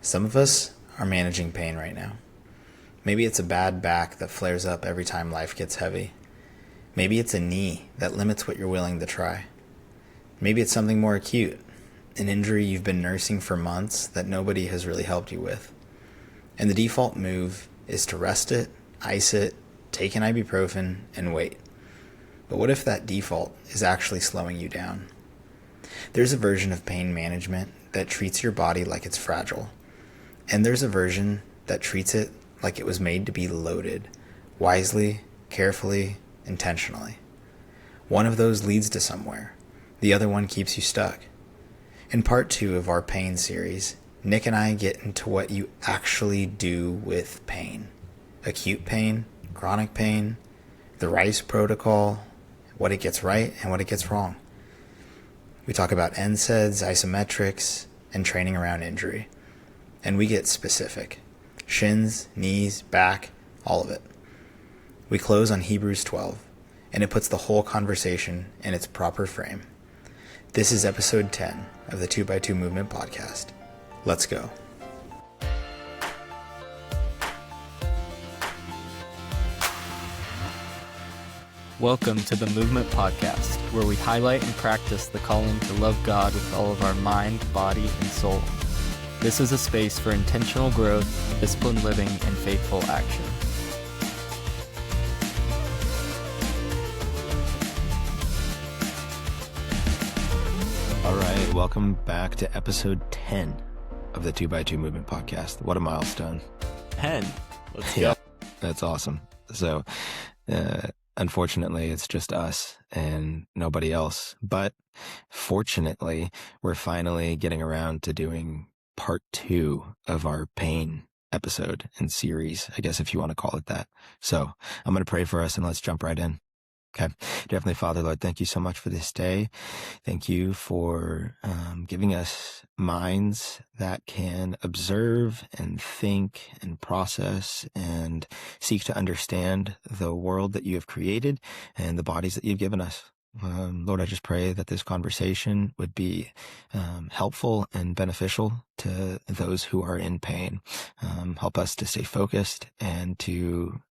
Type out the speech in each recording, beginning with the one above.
Some of us are managing pain right now. Maybe it's a bad back that flares up every time life gets heavy. Maybe it's a knee that limits what you're willing to try. Maybe it's something more acute, an injury you've been nursing for months that nobody has really helped you with. And the default move is to rest it, ice it, take an ibuprofen, and wait. But what if that default is actually slowing you down? There's a version of pain management that treats your body like it's fragile. And there's a version that treats it like it was made to be loaded, wisely, carefully, intentionally. One of those leads to somewhere. The other one keeps you stuck. In part 2 of our pain series, Nick and I get into what you actually do with pain. Acute pain, chronic pain, the RICE protocol, what it gets right and what it gets wrong. We talk about NSAIDs, isometrics, and training around injury. And we get specific. Shins, knees, back, all of it. We close on Hebrews 12, and it puts the whole conversation in its proper frame. This is episode 10 of the 2x2 Movement podcast. Let's go. Welcome to the Movement Podcast, where we highlight and practice the calling to love God with all of our mind, body, and soul. This is a space for intentional growth, disciplined living, and faithful action. All right, welcome back to episode 10 of the 2x2 Movement podcast. What a milestone. 10. Let's go. Yeah, that's awesome. So, unfortunately, it's just us and nobody else. But fortunately, we're finally getting around to doing part 2 of our pain episode and series, I guess if you want to call it that. So I'm going to pray for us and let's jump right in. Okay. Dear Heavenly Father, Lord, thank you so much for this day. Thank you for giving us minds that can observe and think and process and seek to understand the world that you have created and the bodies that you've given us. Lord, I just pray that this conversation would be helpful and beneficial to those who are in pain. Help us to stay focused and to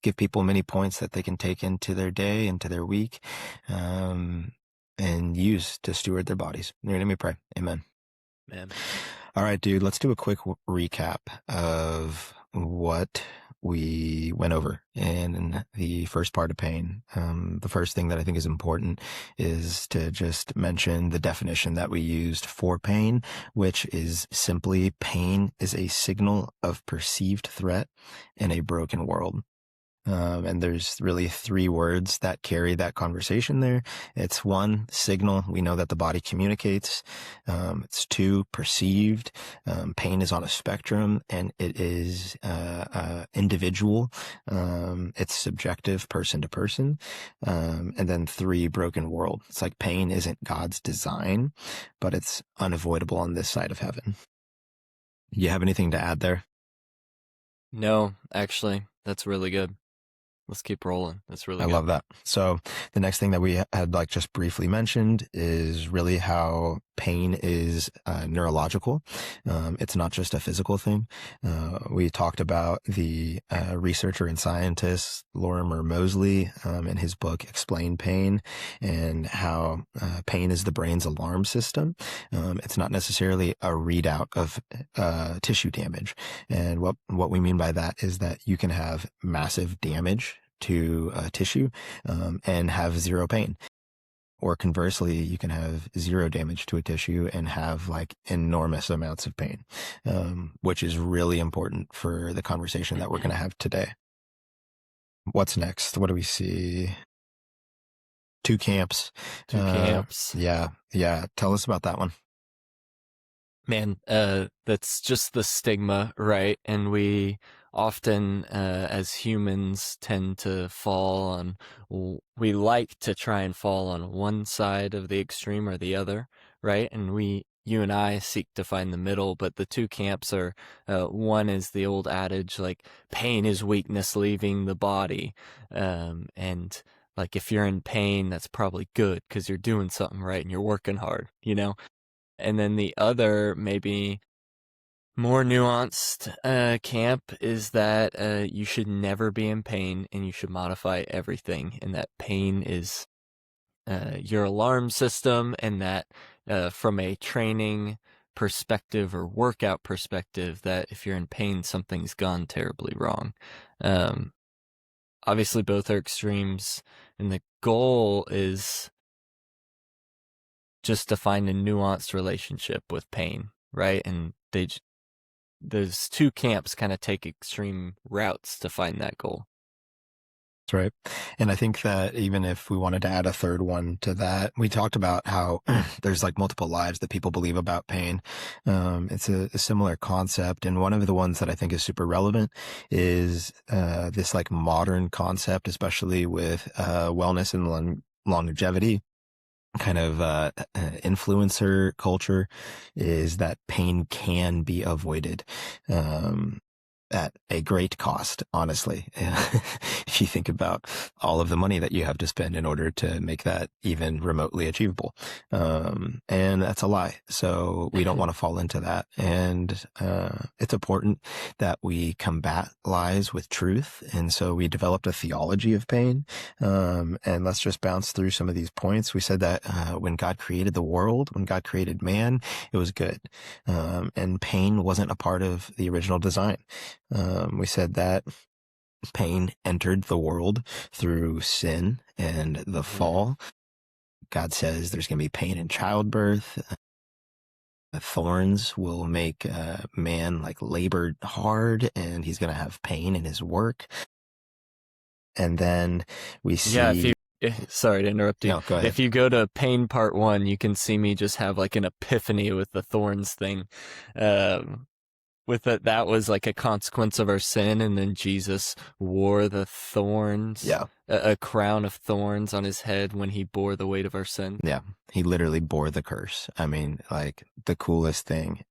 give people many points that they can take into their day, into their week, and use to steward their bodies. In your name we pray. Amen. Man. All right, dude, let's do a quick recap of what we went over in the first part of pain. The first thing that I think is important is to just mention the definition that we used for pain, which is simply pain is a signal of perceived threat in a broken world. And there's really 3 words that carry that conversation there. It's 1, signal. We know that the body communicates. It's 2, perceived. Pain is on a spectrum and it is individual. It's subjective, person to person. And then 3, broken world. It's like pain isn't God's design, but it's unavoidable on this side of heaven. You have anything to add there? No, actually, that's really good. Let's keep rolling. That's really good. I love that. So the next thing that we had just briefly mentioned is really how pain is neurological. It's not just a physical thing. We talked about the researcher and scientist Lorimer Moseley in his book Explain Pain, and how pain is the brain's alarm system. It's not necessarily a readout of tissue damage. And what we mean by that is that you can have massive damage to tissue and have zero pain. Or conversely, you can have zero damage to a tissue and have enormous amounts of pain, which is really important for the conversation that we're going to have today. What's next? What do we see? 2 camps. 2 camps. Yeah. Tell us about that one. Man, that's just the stigma, right? And we often, as humans, tend to fall on, we like to try and fall on one side of the extreme or the other, right? And you and I seek to find the middle, but the 2 camps are, one is the old adage, pain is weakness leaving the body. And if you're in pain, that's probably good because you're doing something right and you're working hard, And then the other maybe more nuanced camp is that you should never be in pain and you should modify everything, and that pain is your alarm system, and that from a training perspective or workout perspective, that if you're in pain, something's gone terribly wrong. Obviously, both are extremes, and the goal is just to find a nuanced relationship with pain, right? And those two camps kind of take extreme routes to find that goal. That's right. And I think that even if we wanted to add a third one to that, we talked about how there's like multiple lies that people believe about pain. It's a similar concept. And one of the ones that I think is super relevant is this like modern concept, especially with wellness and longevity kind of influencer culture, is that pain can be avoided. At a great cost, honestly. If you think about all of the money that you have to spend in order to make that even remotely achievable. And that's a lie. So we don't want to fall into that. And it's important that we combat lies with truth. And so we developed a theology of pain. And let's just bounce through some of these points. We said that when God created the world, when God created man, it was good. And pain wasn't a part of the original design. We said that pain entered the world through sin and the fall. God says there's going to be pain in childbirth. Thorns will make man like labor hard, and he's going to have pain in his work. And then we see... Yeah, sorry to interrupt you. No, go ahead. If you go to pain part 1, you can see me just have like an epiphany with the thorns thing. With that was like a consequence of our sin, and then Jesus wore the thorns, Yeah. a crown of thorns on his head when he bore the weight of our sin. Yeah, he literally bore the curse. I mean, like the coolest thing.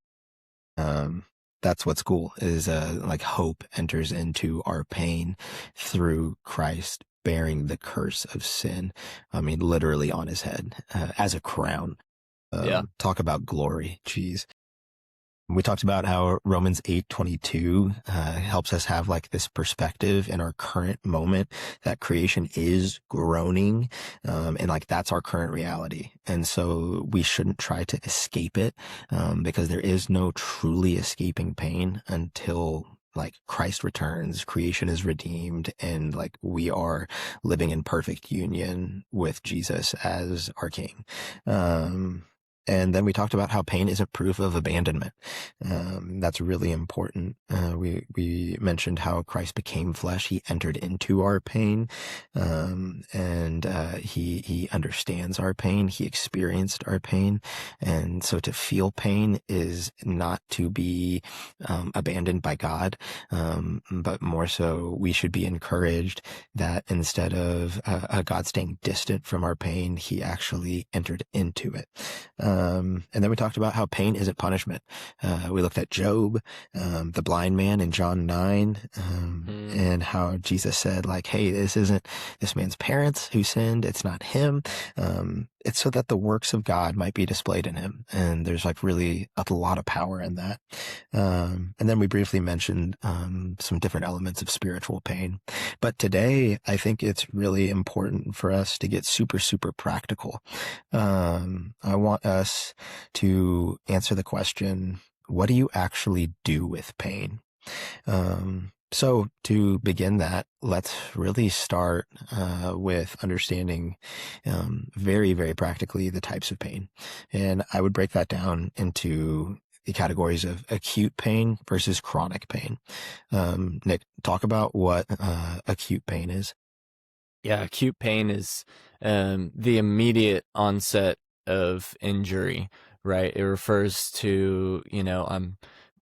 That's what's cool is like hope enters into our pain through Christ bearing the curse of sin. I mean, literally on his head as a crown. Yeah. Talk about glory. Jeez. We talked about how Romans 8:22 helps us have like this perspective in our current moment that creation is groaning, and like that's our current reality. And so we shouldn't try to escape it, because there is no truly escaping pain until like Christ returns, creation is redeemed, and like we are living in perfect union with Jesus as our King. And then we talked about how pain is a proof of abandonment. That's really important. We mentioned how Christ became flesh. He entered into our pain, and he understands our pain. He experienced our pain. And so to feel pain is not to be abandoned by God, but more so we should be encouraged that instead of God staying distant from our pain, he actually entered into it. And then we talked about how pain isn't punishment. We looked at Job, the blind man in John 9, and how Jesus said, like, hey, this isn't this man's parents who sinned. It's not him. It's so that the works of God might be displayed in him. And there's like really a lot of power in that. And then we briefly mentioned some different elements of spiritual pain. But today, I think it's really important for us to get super, super practical. I want us to answer the question, what do you actually do with pain? So to begin that, let's really start with understanding very, very practically the types of pain. And I would break that down into the categories of acute pain versus chronic pain. Nick, talk about what acute pain is. Yeah, acute pain is the immediate onset of injury, right? It refers to, I'm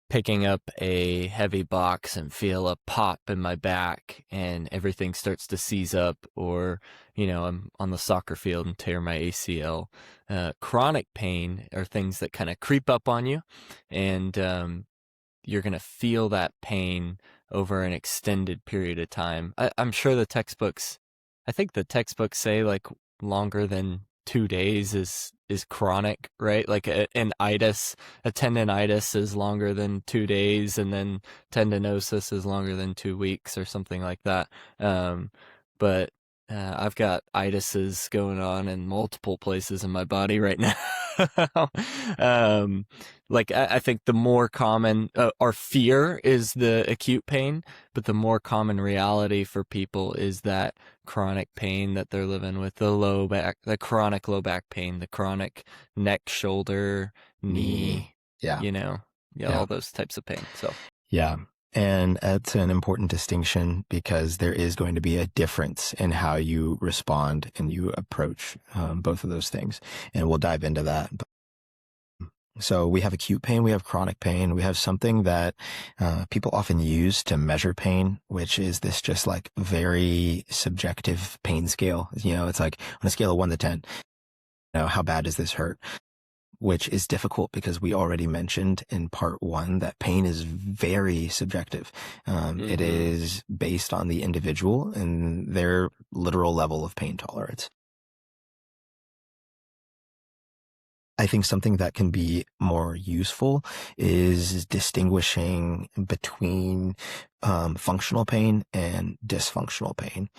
picking up a heavy box and feel a pop in my back and everything starts to seize up, or, I'm on the soccer field and tear my ACL. Chronic pain are things that kind of creep up on you, and you're going to feel that pain over an extended period of time. I'm sure I think the textbooks say like longer than 2 days is chronic, right? Like an itis, a tendonitis is longer than 2 days, and then tendinosis is longer than 2 weeks or something like that. But I've got itises going on in multiple places in my body right now. Like I think the more common, our fear is the acute pain, but the more common reality for people is that chronic pain that they're living with, the chronic low back pain, the chronic neck, shoulder, knee, Yeah. all those types of pain. So yeah. And that's an important distinction because there is going to be a difference in how you respond and you approach both of those things. And we'll dive into that. So we have acute pain, we have chronic pain, we have something that people often use to measure pain, which is this just like very subjective pain scale. It's like on a scale of 1 to 10, how bad does this hurt? Which is difficult because we already mentioned in part 1 that pain is very subjective. It is based on the individual and their literal level of pain tolerance. I think something that can be more useful is distinguishing between functional pain and dysfunctional pain.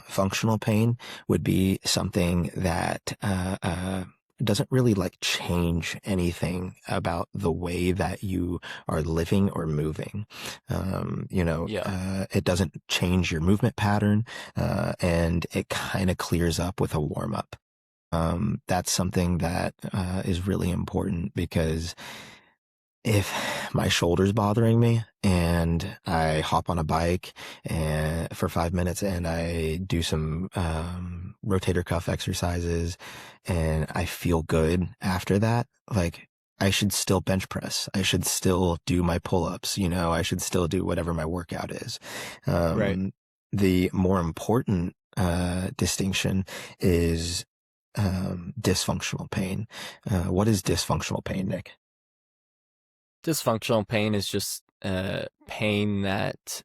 Functional pain would be something that doesn't really like change anything about the way that you are living or moving. It doesn't change your movement pattern, and it kind of clears up with a warm up. That's something that is really important because if my shoulder's bothering me and I hop on a bike for 5 minutes and I do some rotator cuff exercises and I feel good after that, like I should still bench press. I should still do my pull-ups. I should still do whatever my workout is. Right. The more important distinction is dysfunctional pain. What is dysfunctional pain, Nick? Dysfunctional pain is just pain that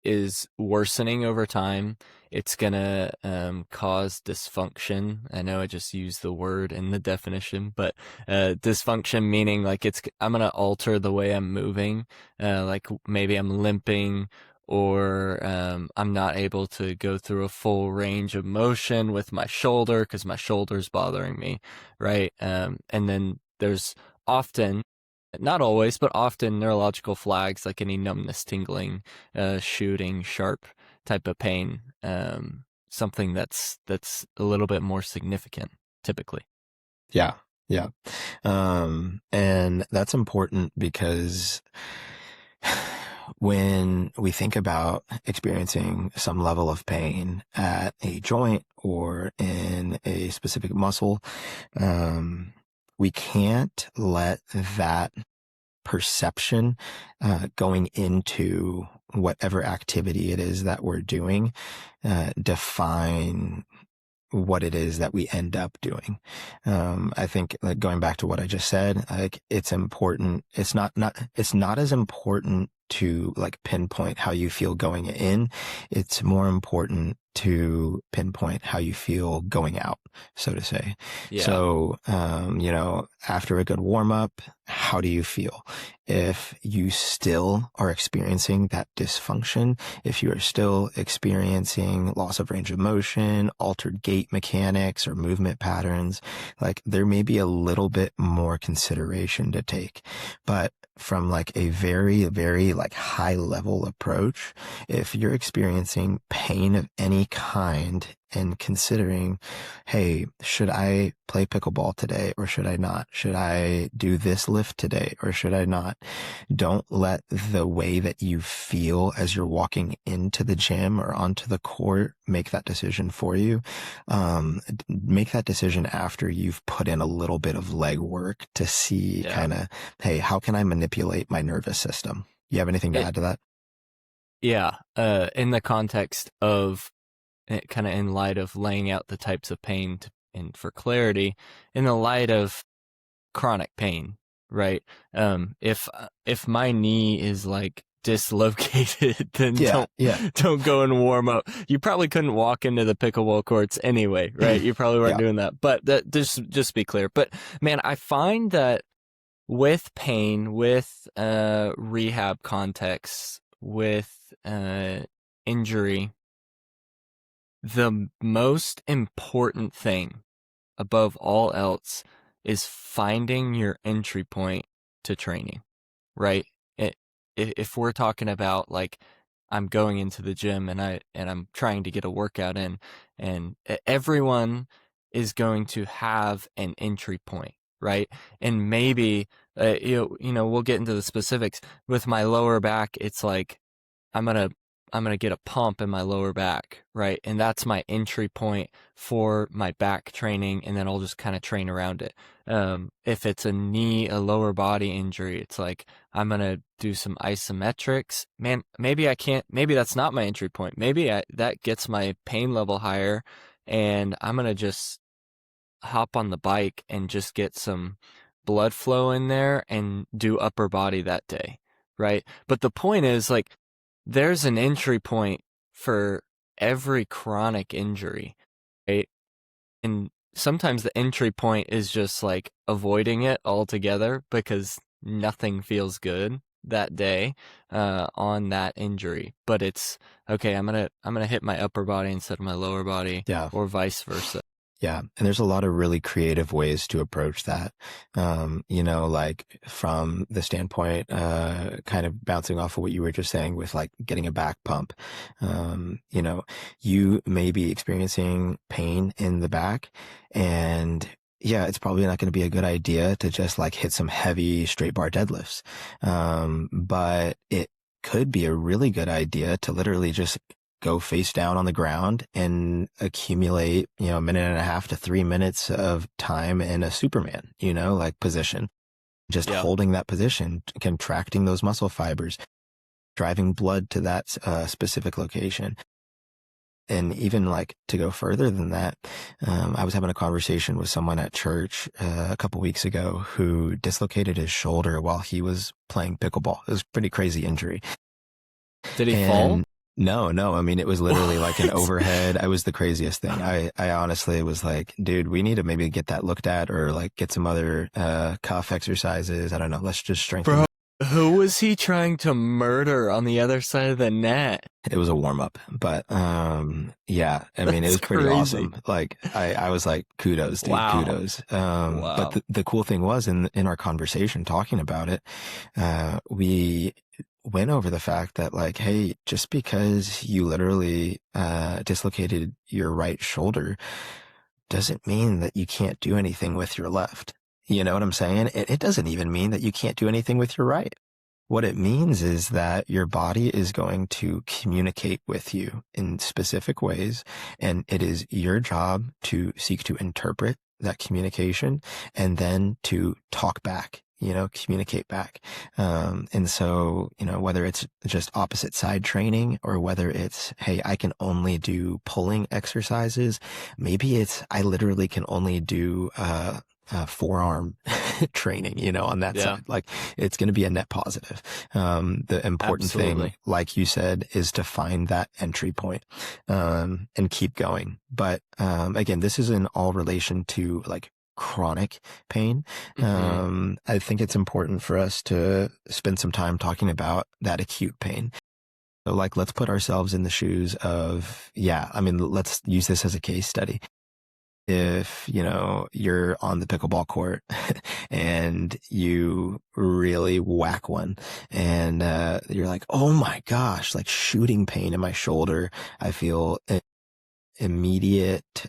is worsening over time. It's gonna cause dysfunction. I know I just used the word in the definition, but dysfunction meaning like I'm gonna alter the way I'm moving. Like maybe I'm limping, or I'm not able to go through a full range of motion with my shoulder because my shoulder's bothering me, right? And then there's often, not always, but often neurological flags like any numbness, tingling, shooting, sharp type of pain. Something that's a little bit more significant typically. Yeah. And that's important because when we think about experiencing some level of pain at a joint or in a specific muscle, we can't let that perception going into whatever activity it is that we're doing define what it is that we end up doing. I think like going back to what I just said, like it's important. It's not as important to like pinpoint how you feel going in. It's more important to pinpoint how you feel going out, so to say. Yeah. So, after a good warm up, how do you feel? If you still are experiencing that dysfunction, if you are still experiencing loss of range of motion, altered gait mechanics or movement patterns, like there may be a little bit more consideration to take. But from like a very, very like high level approach, if you're experiencing pain of any kind and considering, hey, should I play pickleball today or should I not? Should I do this lift today or should I not? Don't let the way that you feel as you're walking into the gym or onto the court make that decision for you. Make that decision after you've put in a little bit of legwork to see kind of, hey, how can I manipulate my nervous system? You have anything to add to that? Yeah. In the context of kind of in light of laying out the types of pain and for clarity, in the light of chronic pain, right? If my knee is like dislocated, then Yeah, don't go and warm up. You probably couldn't walk into the pickleball courts anyway, right? You probably weren't doing that. But that just be clear. But man, I find that with pain, with rehab contexts, with injury, the most important thing above all else is finding your entry point to training, right? If we're talking about like I'm going into the gym and I'm trying to get a workout in, and everyone is going to have an entry point, right? And maybe we'll get into the specifics. With my lower back, it's like I'm gonna get a pump in my lower back, right? And that's my entry point for my back training, and then I'll just kind of train around it. If it's a lower body injury, it's like I'm gonna do some isometrics. Man, maybe that's not my entry point. Maybe that gets my pain level higher, and I'm gonna just hop on the bike and just get some blood flow in there and do upper body that day, right? But the point is, like, there's an entry point for every chronic injury, right? And sometimes the entry point is just like avoiding it altogether because nothing feels good that day on that injury. But it's okay, I'm gonna hit my upper body instead of my lower body, or vice versa. Yeah. And there's a lot of really creative ways to approach that. Like from the standpoint, kind of bouncing off of what you were just saying with like getting a back pump. You may be experiencing pain in the back, and yeah, it's probably not going to be a good idea to just like hit some heavy straight bar deadlifts. But it could be a really good idea to literally just go face down on the ground and accumulate, a minute and a half to 3 minutes of time in a Superman, like position, just holding that position, contracting those muscle fibers, driving blood to that specific location. And even like to go further than that, I was having a conversation with someone at church a couple weeks ago who dislocated his shoulder while he was playing pickleball. It was a pretty crazy injury. Did he fall? No. I mean, it was literally like an overhead. I was the craziest thing. I honestly was like, dude, we need to maybe get that looked at, or like get some other cuff exercises. I don't know. Let's just strengthen. Bro, who was he trying to murder on the other side of the net? It was a warm up, but yeah, I mean, it was pretty awesome. Like I was like, kudos, dude, kudos. But the cool thing was in our conversation talking about it, we went over the fact that like, hey, just because you literally dislocated your right shoulder doesn't mean that you can't do anything with your left. You know what I'm saying? It doesn't even mean that you can't do anything with your right. What it means is that your body is going to communicate with you in specific ways, and it is your job to seek to interpret that communication and then to talk back, communicate back. And so, whether it's just opposite side training or whether it's, hey, I can only do pulling exercises. Maybe it's, I literally can only do, forearm training, on that side. Like, it's going to be a net positive. The important thing, like you said, is to find that entry point, and keep going. But, again, this is in all relation to like chronic pain. I think it's important for us to spend some time talking about that acute pain. So like, let's put ourselves in the shoes of, let's use this as a case study. If, you're on the pickleball court and you really whack one and, you're like, oh my gosh, like shooting pain in my shoulder. I feel immediate,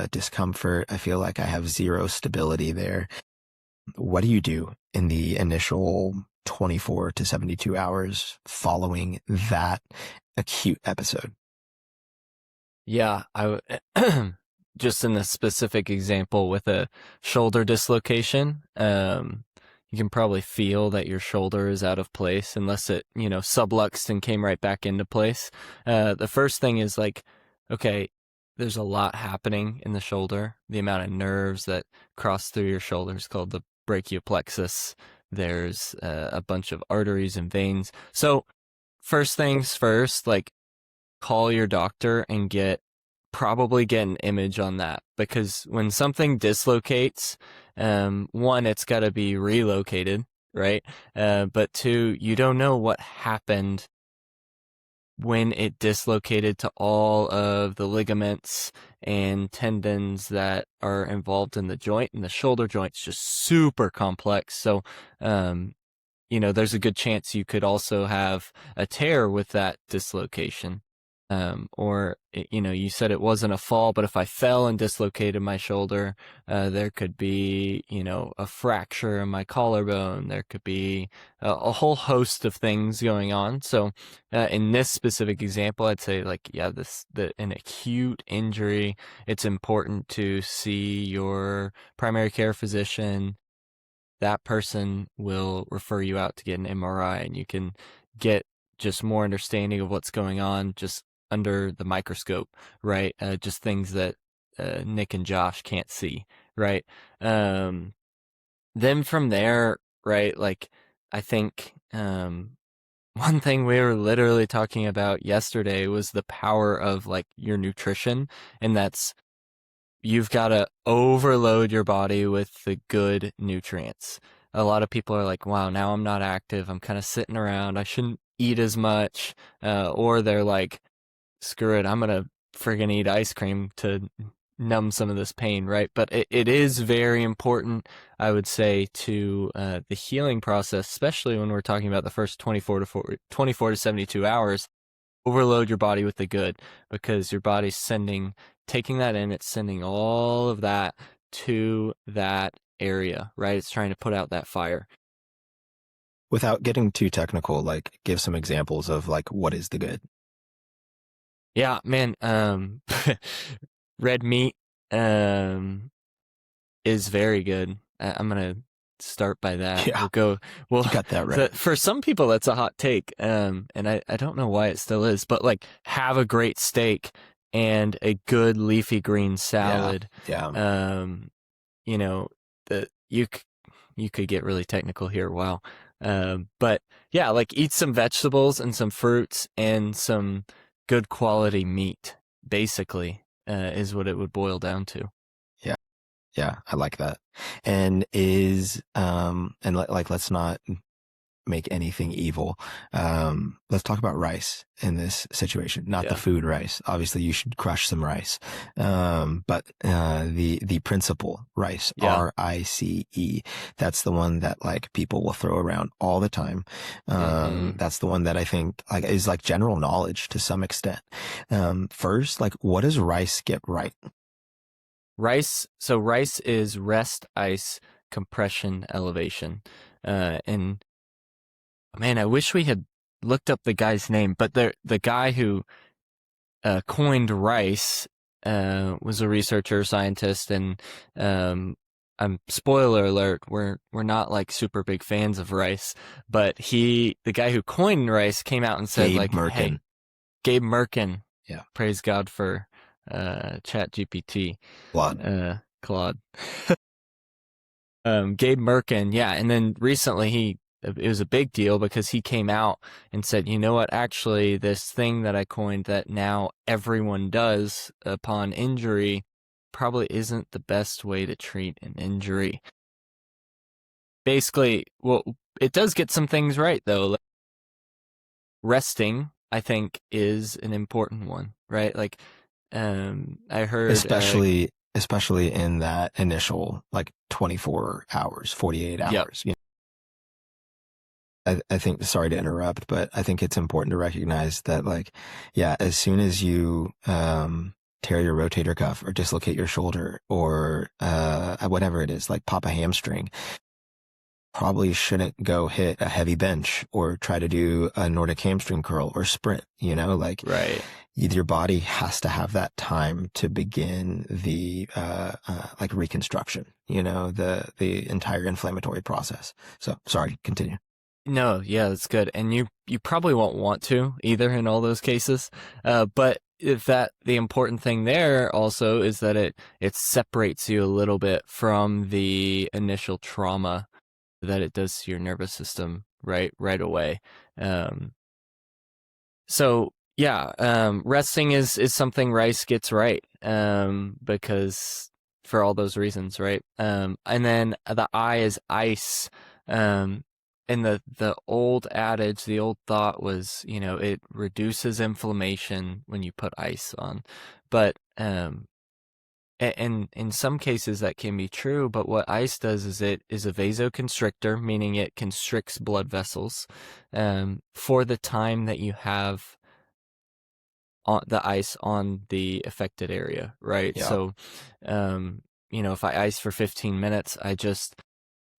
discomfort. I feel like I have zero stability there. What do you do in the initial 24 to 72 hours following that acute episode? Yeah, just in the specific example with a shoulder dislocation, you can probably feel that your shoulder is out of place unless it, subluxed and came right back into place. The first thing is like, okay, there's a lot happening in the shoulder. The amount of nerves that cross through your shoulder is called the brachioplexus. There's a bunch of arteries and veins. So first things first, like call your doctor and probably get an image on that, because when something dislocates, one, it's got to be relocated, right? But two, you don't know what happened when it dislocated to all of the ligaments and tendons that are involved in the joint, and the shoulder joint's just super complex. So, there's a good chance you could also have a tear with that dislocation. Or, you said it wasn't a fall, but if I fell and dislocated my shoulder, there could be, a fracture in my collarbone. There could be a whole host of things going on. So, in this specific example, I'd say an acute injury, it's important to see your primary care physician. That person will refer you out to get an MRI, and you can get just more understanding of what's going on just under the microscope, right? Just things that Nick and Josh can't see, right? Then from there, right, like I think one thing we were literally talking about yesterday was the power of like your nutrition, and that's you've got to overload your body with the good nutrients. A lot of people are like, wow, now I'm not active. I'm kind of sitting around. I shouldn't eat as much. Or they're like, screw it, I'm going to friggin' eat ice cream to numb some of this pain, right? But it is very important, I would say, to the healing process, especially when we're talking about the first 24 to 72 hours. Overload your body with the good, because your body's taking that in, it's sending all of that to that area, right? It's trying to put out that fire. Without getting too technical, like give some examples of like what is the good. Yeah, man. Red meat is very good. I'm gonna start by that. Yeah, Well, you got that right. for some people that's a hot take, and I don't know why it still is, but like have a great steak and a good leafy green salad. Yeah. You could get really technical here. Wow. But yeah, like eat some vegetables and some fruits and some good quality meat, basically, is what it would boil down to. Yeah, I like that. And let's not make anything evil. Let's talk about rice in this situation, not the food rice. Obviously you should crush some rice. But the principle rice, RICE, that's the one that like people will throw around all the time. That's the one that I think like is like general knowledge to some extent. First, like what does rice get right? Rice is rest, ice, compression, elevation. And man, I wish we had looked up the guy's name, but the guy who coined rice was a researcher, scientist, and spoiler alert, we're not like super big fans of rice, but the guy who coined rice came out and said hey, Gabe Merkin. Yeah. Praise God for Chat GPT. Claude. Gabe Merkin, yeah, and then recently it was a big deal because he came out and said, you know what, actually this thing that I coined that now everyone does upon injury probably isn't the best way to treat an injury. Basically, well, it does get some things right though. Like, resting, I think, is an important one, right? Like, I heard especially in that initial like 24 hours, 48 hours. Yep. You know? I think, sorry to interrupt, but I think it's important to recognize that like, yeah, as soon as you tear your rotator cuff or dislocate your shoulder or whatever it is, like pop a hamstring, probably shouldn't go hit a heavy bench or try to do a Nordic hamstring curl or sprint, like right. Your body has to have that time to begin the like reconstruction, the entire inflammatory process. So sorry, continue. No, yeah, that's good. And you probably won't want to either in all those cases. But the important thing there also is that it separates you a little bit from the initial trauma that it does to your nervous system right away. So yeah, resting is something Rice gets right, because for all those reasons, right? And then the I is ice. And the old adage, the old thought was, it reduces inflammation when you put ice on, but and in some cases that can be true, but what ice does is it is a vasoconstrictor, meaning it constricts blood vessels, for the time that you have on the ice on the affected area, right? Yeah. So, if I ice for 15 minutes, I just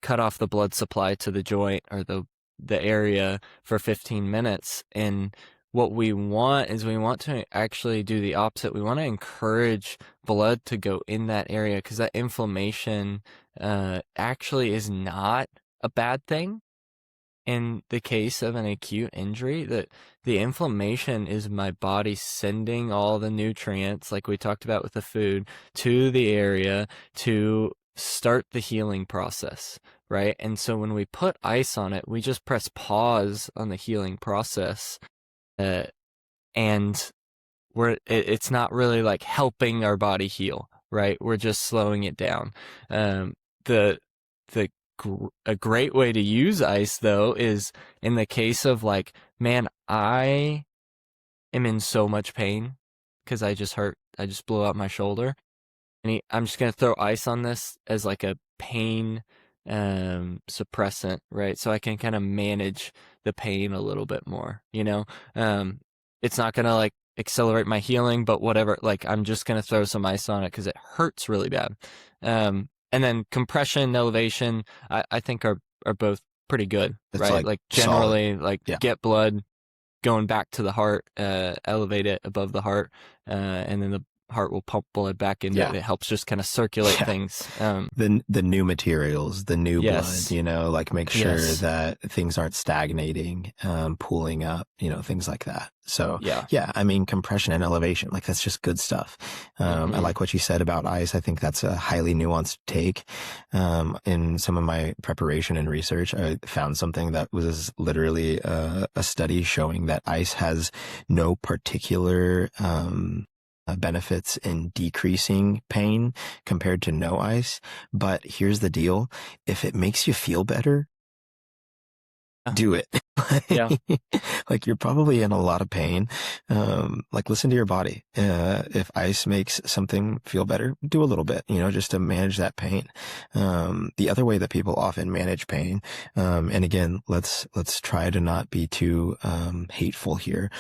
cut off the blood supply to the joint or the area for 15 minutes. And what we want is we want to actually do the opposite. We want to encourage blood to go in that area, because that inflammation actually is not a bad thing. In the case of an acute injury, that the inflammation is my body sending all the nutrients, like we talked about with the food, to the area to start the healing process, right? And so when we put ice on it, we just press pause on the healing process, uh, and it's not really like helping our body heal, right? We're just slowing it down. The the a great way to use ice, though, is in the case of like, man, I am in so much pain because I just blew out my shoulder, and I'm just gonna throw ice on this as like a pain suppressant, right? So I can kind of manage the pain a little bit more, it's not gonna like accelerate my healing, but whatever, like I'm just gonna throw some ice on it because it hurts really bad. And then compression, elevation, I think are both pretty good, It's right? like Like solid. generally, like Yeah. get blood going back to the heart, elevate it above the heart, and then the heart will pump blood back into it. Yeah. It helps just kind of circulate Yeah. things. The new materials, the new blood, Yes, like make sure yes, that things aren't stagnating, pooling up, things like that. So yeah. yeah, I mean, compression and elevation, like that's just good stuff. I like what you said about ice. I think that's a highly nuanced take. In some of my preparation and research, I found something that was literally a study showing that ice has no particular, benefits in decreasing pain compared to no ice. But here's the deal. If it makes you feel better, do it. Yeah. Like you're probably in a lot of pain. Like listen to your body. If ice makes something feel better, do a little bit, just to manage that pain. The other way that people often manage pain, and again, let's try to not be too, hateful here,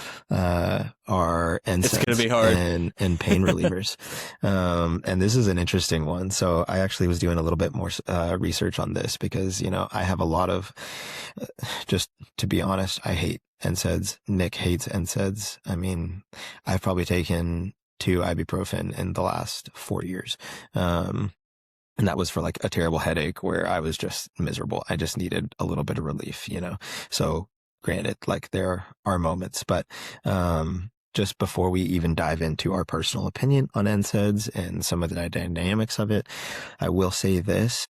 are It's gonna NSAIDs be hard. and pain relievers. And this is an interesting one. So I actually was doing a little bit more, research on this because, I have a lot of, just to be honest, I hate NSAIDs. Nick hates NSAIDs. I mean, I've probably taken 2 ibuprofen in the last 4 years. And that was for like a terrible headache where I was just miserable. I just needed a little bit of relief, So granted, like there are moments, but, just before we even dive into our personal opinion on NSAIDs and some of the dynamics of it, I will say this.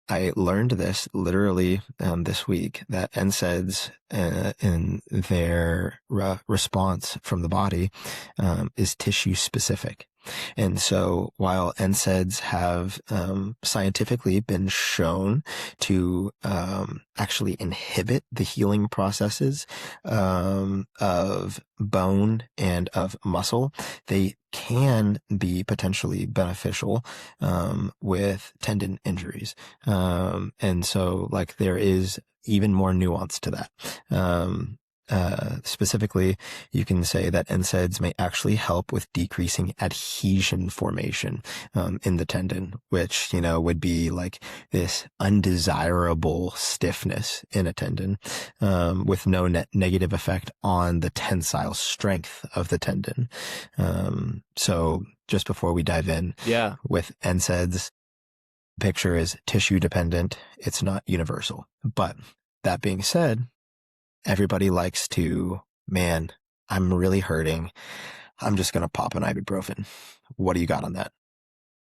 I learned this literally, this week, that NSAIDs, in their response from the body, is tissue specific. And so while NSAIDs have, scientifically been shown to, actually inhibit the healing processes, of bone and of muscle, they can be potentially beneficial, with tendon injuries. And so like there is even more nuance to that. Specifically, you can say that NSAIDs may actually help with decreasing adhesion formation, in the tendon, which, would be like this undesirable stiffness in a tendon, with no negative effect on the tensile strength of the tendon. So just before we dive in, Yeah. with NSAIDs, picture is tissue dependent. It's not universal. But that being said, everybody likes to, man, I'm really hurting. I'm just going to pop an ibuprofen. What do you got on that?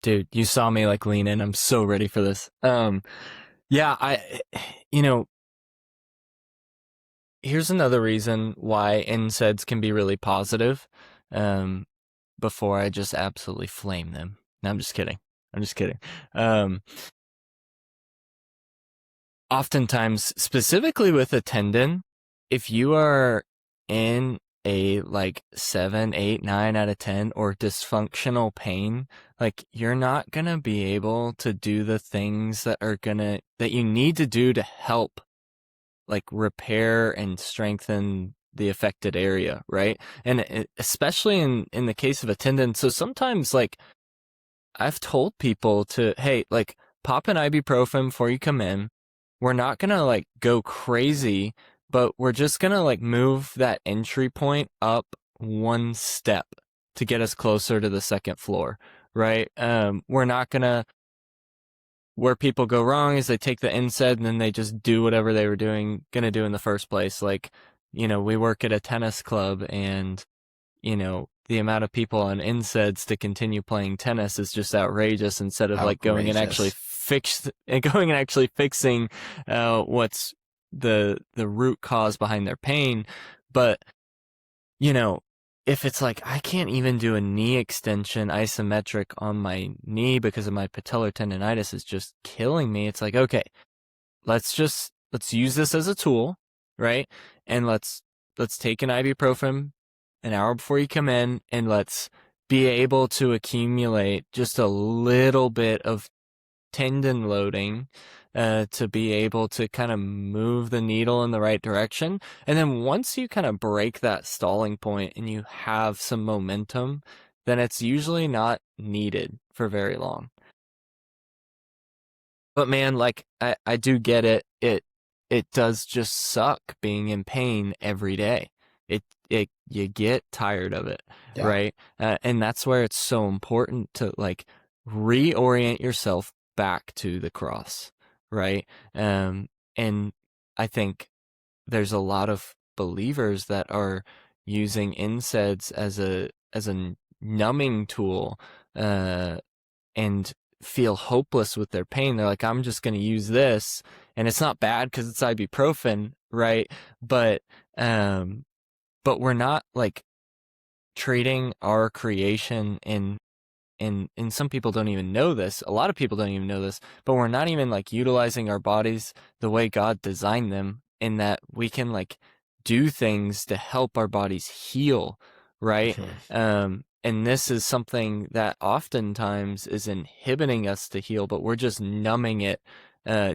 Dude, you saw me like lean in. I'm so ready for this. Yeah, you know, here's another reason why NSAIDs can be really positive. Before I just absolutely flame them. No, I'm just kidding. Oftentimes, specifically with a tendon, if you are in a like 7, 8, 9 out of 10 or dysfunctional pain, like you're not going to be able to do the things that you need to do to help like repair and strengthen the affected area, right? And especially in the case of a tendon. So sometimes like I've told people to, hey, like pop an ibuprofen before you come in. We're not going to like go crazy, but we're just going to like move that entry point up one step to get us closer to the second floor, right? We're not going to, where people go wrong is they take the NSAID and then they just do whatever they were going to do in the first place. Like, we work at a tennis club and, the amount of people on NSAIDs to continue playing tennis is just outrageous instead of like going and actually fixing what's the root cause behind their pain. But, if it's like, I can't even do a knee extension isometric on my knee because of my patellar tendonitis is just killing me. It's like, okay, let's use this as a tool, right? And let's take an ibuprofen an hour before you come in, and let's be able to accumulate just a little bit of tendon loading to be able to kind of move the needle in the right direction. And then once you kind of break that stalling point and you have some momentum, then it's usually not needed for very long. But man, like I do get it. It does just suck being in pain every day. You get tired of it, Yeah. right? And that's where it's so important to like reorient yourself back to the cross, right? And I think there's a lot of believers that are using NSAIDs as a numbing tool, and feel hopeless with their pain. They're like, I'm just going to use this, and it's not bad because it's ibuprofen, right? But we're not like treating our creation and some people don't even know this. A lot of people don't even know this, but we're not even like utilizing our bodies the way God designed them, in that we can like do things to help our bodies heal, right? And this is something that oftentimes is inhibiting us to heal, but we're just numbing it,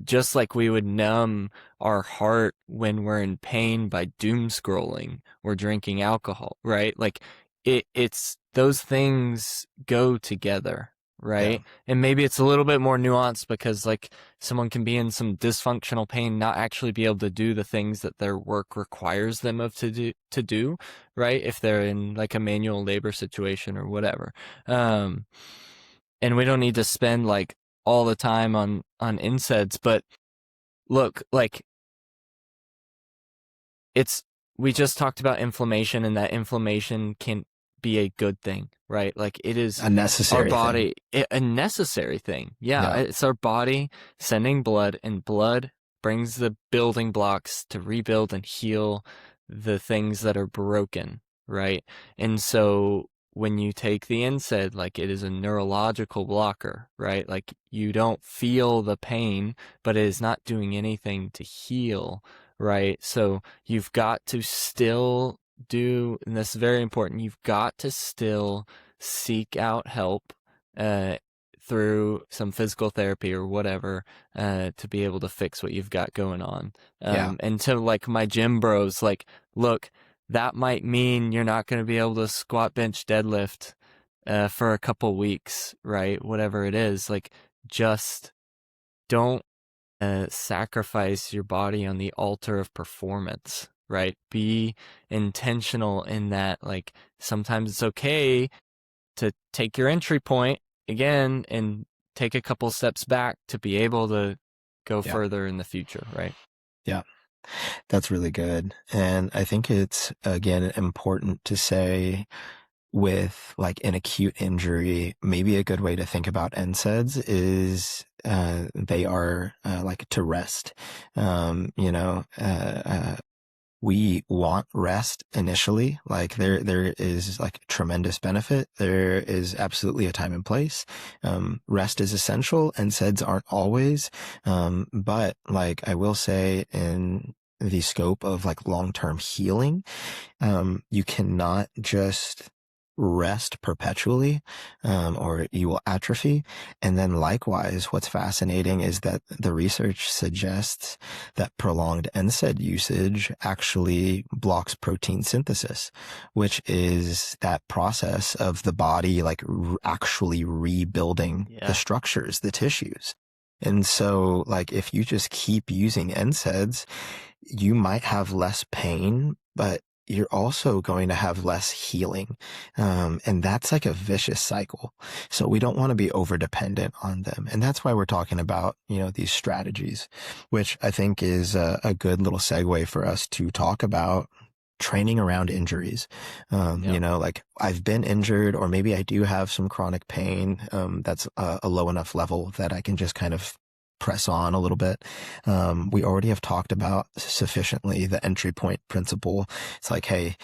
just like we would numb our heart when we're in pain by doom scrolling or drinking alcohol, right? Like it's those things go together, right? Yeah. And maybe it's a little bit more nuanced because like someone can be in some dysfunctional pain, not actually be able to do the things that their work requires them to do, right? If they're in like a manual labor situation or whatever. And we don't need to spend like all the time on NSAIDs, but look, like we just talked about inflammation, and that inflammation can be a good thing, right? Like it is A necessary our body, a necessary thing. Yeah, it's our body sending blood, and blood brings the building blocks to rebuild and heal the things that are broken, right? And so when you take the NSAID, like it is a neurological blocker, right? Like you don't feel the pain, but it is not doing anything to heal, right? So you've got to still do, and this is very important, you've got to still seek out help through some physical therapy or whatever to be able to fix what you've got going on. And to like my gym bros, like, look, that might mean you're not going to be able to squat, bench, deadlift for a couple weeks, right? Whatever it is, like just don't sacrifice your body on the altar of performance, right? Be intentional in that, like sometimes it's okay to take your entry point again and take a couple steps back to be able to go further in the future, right? Yeah, that's really good. And I think it's, again, important to say with like an acute injury, maybe a good way to think about NSAIDs is they are like to rest. we want rest initially. Like there is like tremendous benefit. There is absolutely a time and place. Rest is essential, and NSAIDs aren't always. But like I will say, in the scope of like long-term healing, you cannot just rest perpetually, or you will atrophy. And then likewise, what's fascinating is that the research suggests that prolonged NSAID usage actually blocks protein synthesis, which is that process of the body like actually rebuilding the structures, the tissues. And so like if you just keep using NSAIDs, you might have less pain, but you're also going to have less healing. And that's like a vicious cycle. So we don't want to be over dependent on them. And that's why we're talking about, these strategies, which I think is a good little segue for us to talk about training around injuries. Like I've been injured, or maybe I do have some chronic pain, that's a low enough level that I can just kind of press on a little bit. We already have talked about sufficiently the entry point principle. It's like, hey,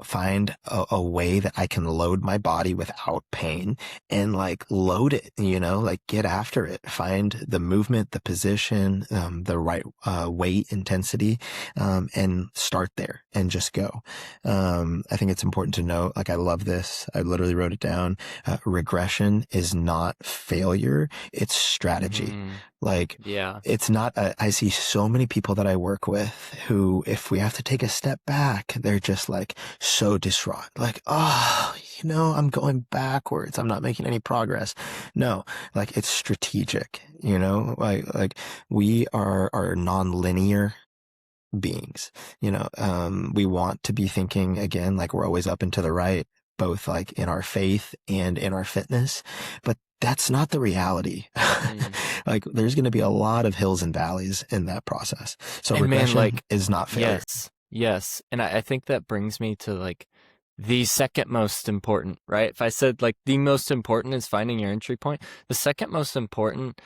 find a way that I can load my body without pain and like load it, like get after it, find the movement, the position, the right weight, intensity, and start there and just go. I think it's important to note, like I love this. I literally wrote it down. Regression is not failure. It's strategy. Like, it's not, I see so many people that I work with who, if we have to take a step back, they're just like so distraught. Like, I'm going backwards. I'm not making any progress. No, like it's strategic, like we are non-linear beings, we want to be thinking again, like we're always up and to the right, both like in our faith and in our fitness, but that's not the reality. Like there's going to be a lot of hills and valleys in that process. So regression is not failure. Yes. And I think that brings me to like the second most important, right? If I said like the most important is finding your entry point, the second most important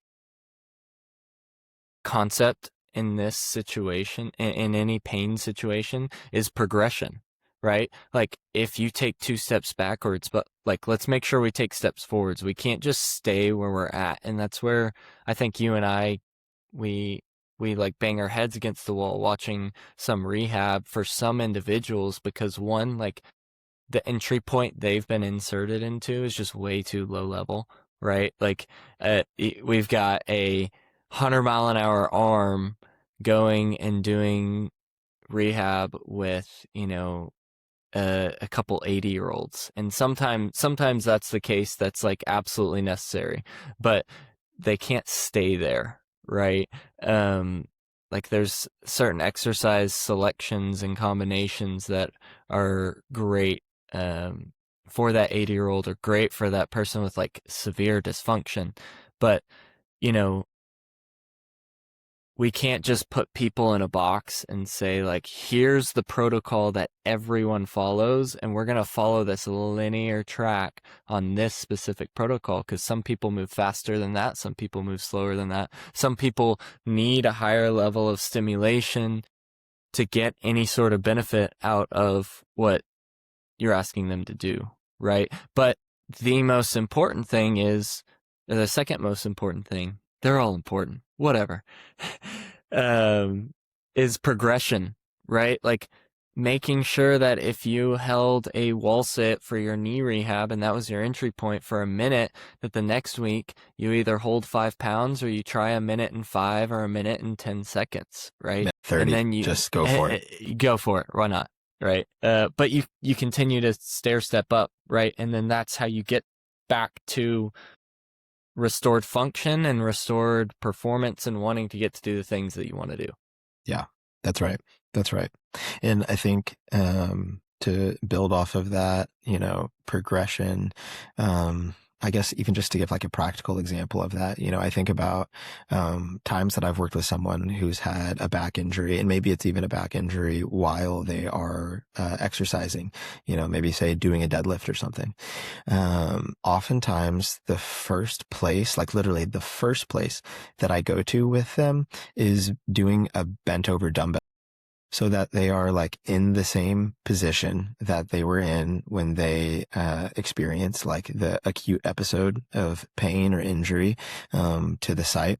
concept in this situation, in any pain situation, is progression. Right? Like if you take 2 steps backwards, but like, let's make sure we take steps forwards. We can't just stay where we're at. And that's where I think you and I, we like bang our heads against the wall watching some rehab for some individuals, because one, like the entry point they've been inserted into is just way too low level, right? Like we've got a 100-mile-an-hour arm going and doing rehab with, a couple 80-year-olds, and sometimes that's the case. That's like absolutely necessary, but they can't stay there, right? Like there's certain exercise selections and combinations that are great for that 80-year-old, or great for that person with like severe dysfunction, but we can't just put people in a box and say, like, here's the protocol that everyone follows, and we're going to follow this linear track on this specific protocol, because some people move faster than that. Some people move slower than that. Some people need a higher level of stimulation to get any sort of benefit out of what you're asking them to do, right? But the most important thing is, or the second most important thing, they're all important, whatever, is progression, right? Like making sure that if you held a wall sit for your knee rehab and that was your entry point for a minute, that the next week you either hold 5 pounds or you try a minute and 5 or a minute and 10 seconds, right? 30, and then you just go for it. Go for it. Why not? Right. But you continue to stair step up, right? And then that's how you get back to restored function and restored performance and wanting to get to do the things that you want to do. Yeah, that's right. And I think to build off of that, progression, I guess even just to give like a practical example of that, I think about times that I've worked with someone who's had a back injury, and maybe it's even a back injury while they are exercising, maybe say doing a deadlift or something. Oftentimes the first place, like literally the first place that I go to with them is doing a bent over dumbbell so that they are like in the same position that they were in when they experienced like the acute episode of pain or injury to the site.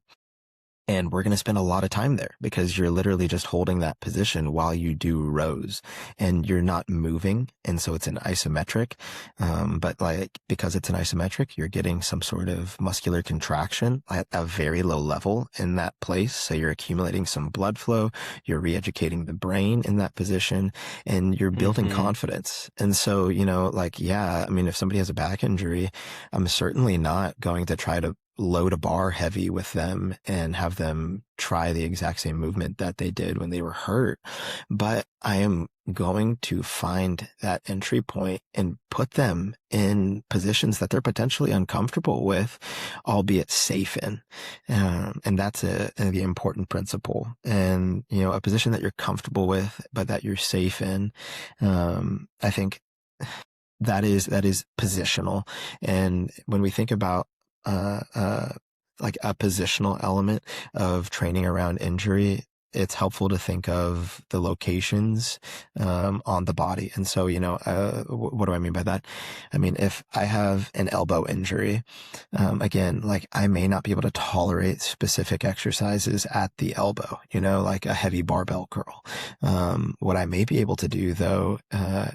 And we're going to spend a lot of time there because you're literally just holding that position while you do rows and you're not moving. And so it's an isometric. But like, because it's an isometric, you're getting some sort of muscular contraction at a very low level in that place. So you're accumulating some blood flow. You're re-educating the brain in that position and you're building confidence. And so, you know, like, yeah, I mean, if somebody has a back injury, I'm certainly not going to try to load a bar heavy with them and have them try the exact same movement that they did when they were hurt. But I am going to find that entry point and put them in positions that they're potentially uncomfortable with, albeit safe in. And that's the important principle. And, you know, a position that you're comfortable with, but that you're safe in. I think that is positional. And when we think about like a positional element of training around injury, it's helpful to think of the locations on the body. And so, you know, what do I mean by that? I mean, if I have an elbow injury, again, like I may not be able to tolerate specific exercises at the elbow, you know, like a heavy barbell curl. What I may be able to do though,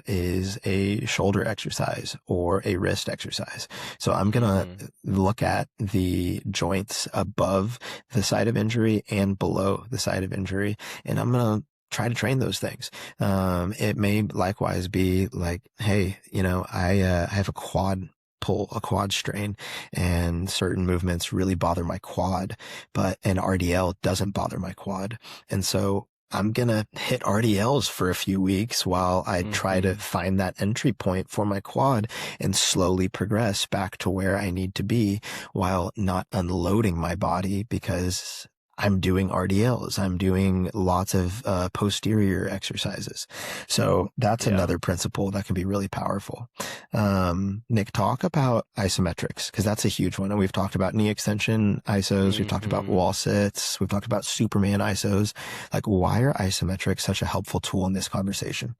is a shoulder exercise or a wrist exercise. So I'm going to look at the joints above the site of injury and below the site of injury. And I'm going to try to train those things. It may likewise be like, hey, you know, I have a quad strain and certain movements really bother my quad, but an RDL doesn't bother my quad. And so I'm going to hit RDLs for a few weeks while I try to find that entry point for my quad and slowly progress back to where I need to be while not unloading my body because I'm doing RDLs. I'm doing lots of posterior exercises. So that's another principle that can be really powerful. Nick, talk about isometrics, because that's a huge one. And we've talked about knee extension isos. We've talked about wall sits. We've talked about Superman isos. Like, why are isometrics such a helpful tool in this conversation?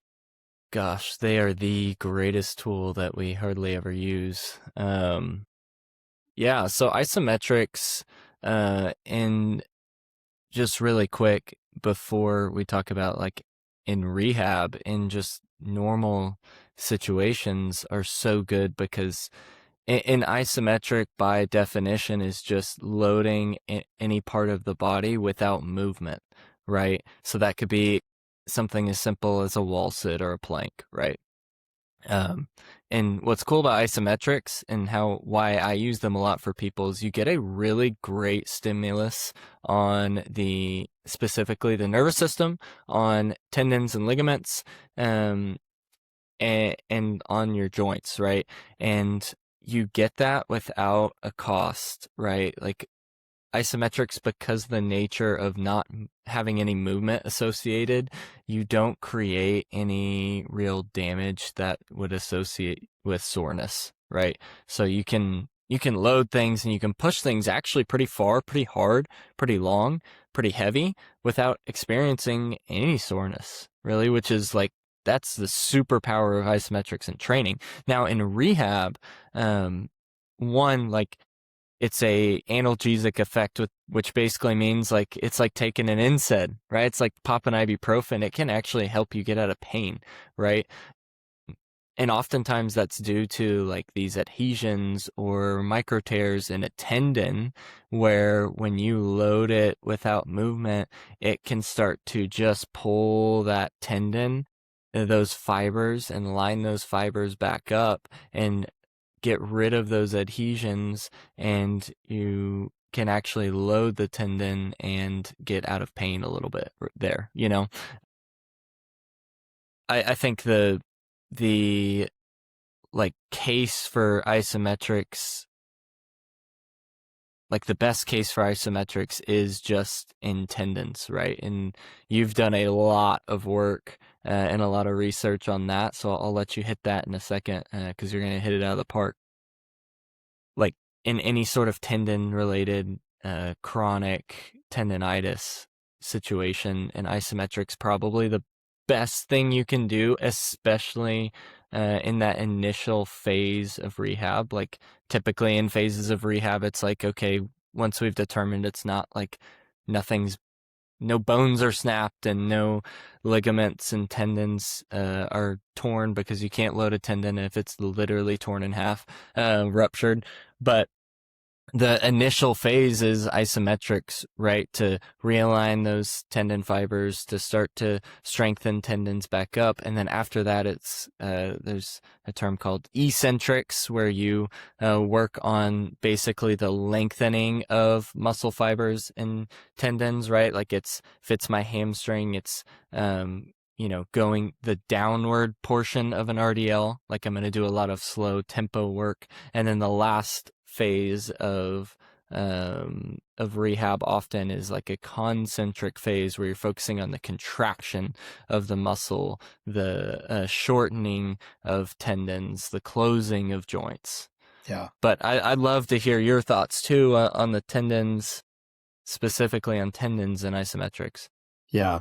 Gosh, they are the greatest tool that we hardly ever use. Yeah, so isometrics, in just really quick before we talk about like in rehab, in just normal situations are so good because in isometric by definition is just loading any part of the body without movement, right? So that could be something as simple as a wall sit or a plank, right? And what's cool about isometrics and why I use them a lot for people is you get a really great stimulus on specifically the nervous system, on tendons and ligaments, and on your joints, right? And you get that without a cost, right? Like isometrics, because the nature of not having any movement associated, you don't create any real damage that would associate with soreness, right? So you can load things and you can push things actually pretty far, pretty hard, pretty long, pretty heavy without experiencing any soreness, really, which is like, that's the superpower of isometrics in training. Now in rehab, like, it's a analgesic effect, which basically means like it's like taking an NSAID, right? It's like popping ibuprofen. It can actually help you get out of pain, right? And oftentimes that's due to like these adhesions or micro tears in a tendon, where when you load it without movement, it can start to just pull that tendon, those fibers, and line those fibers back up and get rid of those adhesions, and you can actually load the tendon and get out of pain a little bit there, you know? I think the like case for isometrics, like the best case for isometrics is just in tendons, right? And you've done a lot of work and a lot of research on that, so I'll let you hit that in a second because you're going to hit it out of the park. Like in any sort of tendon related chronic tendonitis situation, and isometrics probably the best thing you can do, especially in that initial phase of rehab. Like typically in phases of rehab, it's like, okay, once we've determined it's not like no bones are snapped and no ligaments and tendons are torn, because you can't load a tendon if it's literally torn in half, ruptured. But the initial phase is isometrics, right? To realign those tendon fibers, to start to strengthen tendons back up. And then after that, it's there's a term called eccentrics, where you work on basically the lengthening of muscle fibers and tendons, right? Like if it's my hamstring, it's going the downward portion of an RDL. Like I'm going to do a lot of slow tempo work. And then the last phase of rehab often is like a concentric phase, where you're focusing on the contraction of the muscle, the shortening of tendons, the closing of joints. Yeah. But I'd love to hear your thoughts too on the tendons, specifically on tendons and isometrics. Yeah.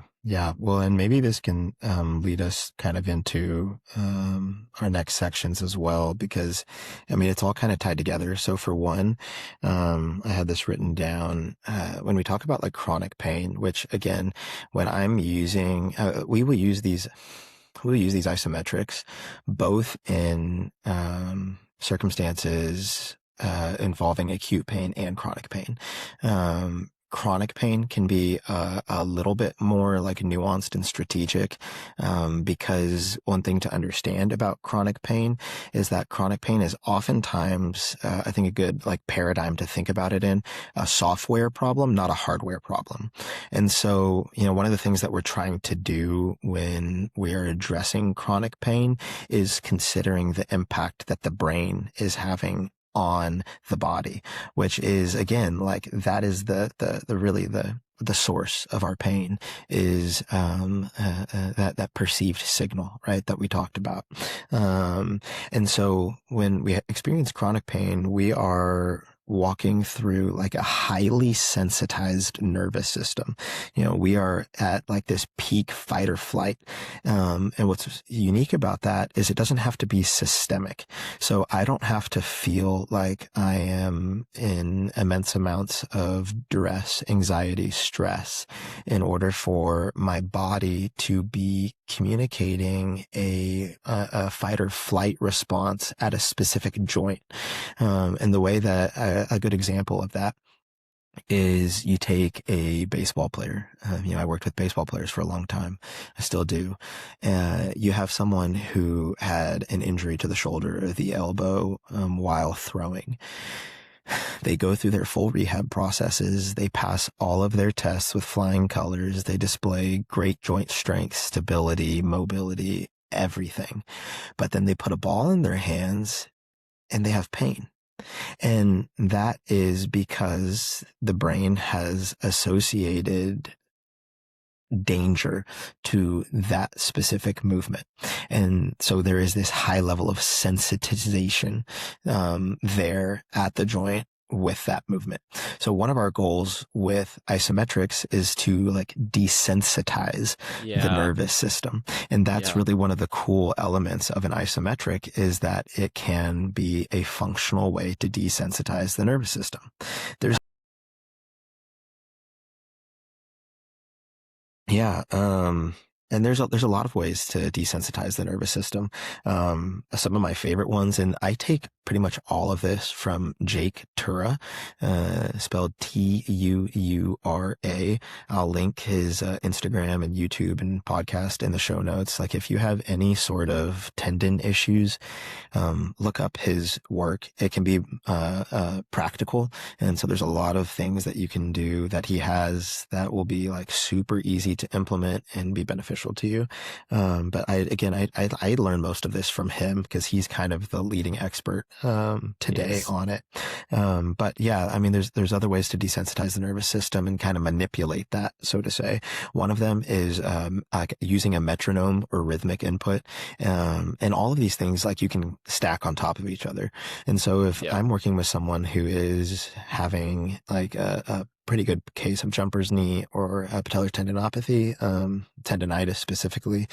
Well, and maybe this can lead us kind of into our next sections as well, because I mean, it's all kind of tied together. So for one, I had this written down when we talk about like chronic pain, which again, when I'm using, we will use these isometrics both in circumstances involving acute pain and chronic pain. Chronic pain can be a little bit more like nuanced and strategic, because one thing to understand about chronic pain is that chronic pain is oftentimes, I think, a good like paradigm to think about it in, a software problem, not a hardware problem. And so, one of the things that we're trying to do when we are addressing chronic pain is considering the impact that the brain is having on the body, which is, again, like that is the source of our pain, is that perceived signal, right, that we talked about. And so when we experience chronic pain, we are walking through like a highly sensitized nervous system. We are at like this peak fight or flight. And what's unique about that is it doesn't have to be systemic. So I don't have to feel like I am in immense amounts of duress, anxiety, stress in order for my body to be communicating a fight or flight response at a specific joint. And the way that a good example of that is you take a baseball player. I worked with baseball players for a long time. I still do. You have someone who had an injury to the shoulder or the elbow while throwing. They go through their full rehab processes. They pass all of their tests with flying colors. They display great joint strength, stability, mobility, everything. But then they put a ball in their hands and they have pain. And that is because the brain has associated danger to that specific movement. And so there is this high level of sensitization there at the joint with that movement. So one of our goals with isometrics is to like desensitize the nervous system. And that's really one of the cool elements of an isometric, is that it can be a functional way to desensitize the nervous system. And there's a lot of ways to desensitize the nervous system. Some of my favorite ones, and I take pretty much all of this from Jake Tura, spelled Tuura. I'll link his Instagram and YouTube and podcast in the show notes. Like if you have any sort of tendon issues, look up his work. It can be practical, and so there's a lot of things that you can do that he has that will be like super easy to implement and be beneficial to you. But I learned most of this from him because he's kind of the leading expert today on it. But yeah, I mean, there's other ways to desensitize the nervous system and kind of manipulate that, so to say. One of them is using a metronome or rhythmic input. And all of these things, like, you can stack on top of each other. And so if I'm working with someone who is having like a pretty good case of jumper's knee or patellar tendinopathy, tendinitis specifically.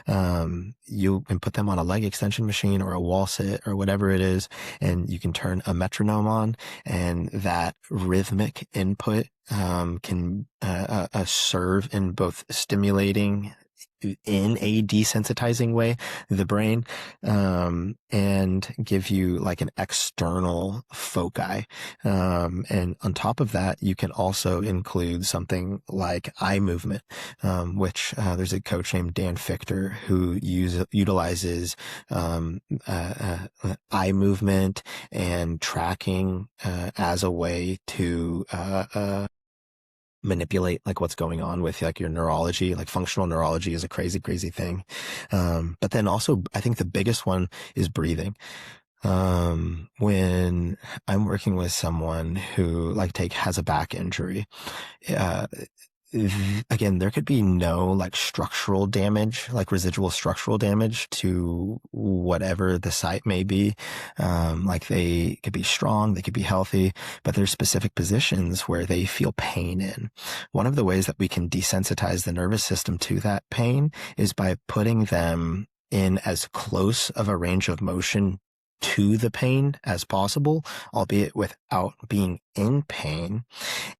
You can put them on a leg extension machine or a wall sit or whatever it is, and you can turn a metronome on, and that rhythmic input can serve in both stimulating in a desensitizing way the brain, and give you like an external foci. And on top of that, you can also include something like eye movement, which there's a coach named Dan Fichter who utilizes eye movement and tracking as a way to manipulate like what's going on with like your neurology. Like functional neurology is a crazy thing. But then also I think the biggest one is breathing. When I'm working with someone who has a back injury, again, there could be no like structural damage, like residual structural damage to whatever the site may be. Like they could be strong, they could be healthy, but there's specific positions where they feel pain in. One of the ways that we can desensitize the nervous system to that pain is by putting them in as close of a range of motion to the pain as possible, albeit without being in pain,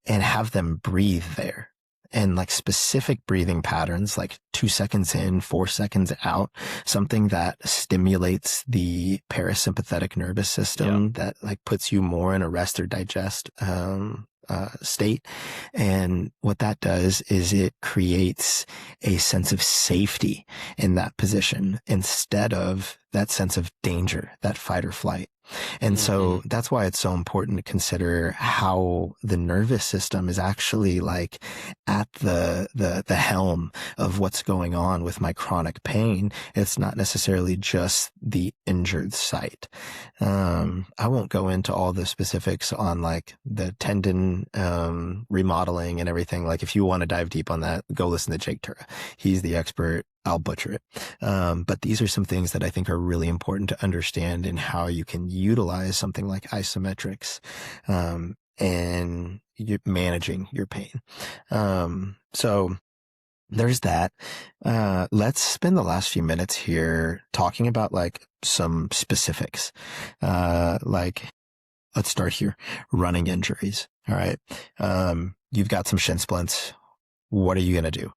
and have them breathe there. And like specific breathing patterns, like 2 seconds in, 4 seconds out, something that stimulates the parasympathetic nervous system that like puts you more in a rest or digest state. And what that does is it creates a sense of safety in that position instead of that sense of danger, that fight or flight. And so that's why it's so important to consider how the nervous system is actually like at the helm of what's going on with my chronic pain. It's not necessarily just the injured site. I won't go into all the specifics on like the tendon remodeling and everything. Like if you want to dive deep on that, go listen to Jake Tura. He's the expert. I'll butcher it. But these are some things that I think are really important to understand in how you can utilize something like isometrics, and managing your pain. So there's that. Let's spend the last few minutes here talking about like some specifics. Like let's start here. Running injuries. All right. You've got some shin splints. What are you going to do?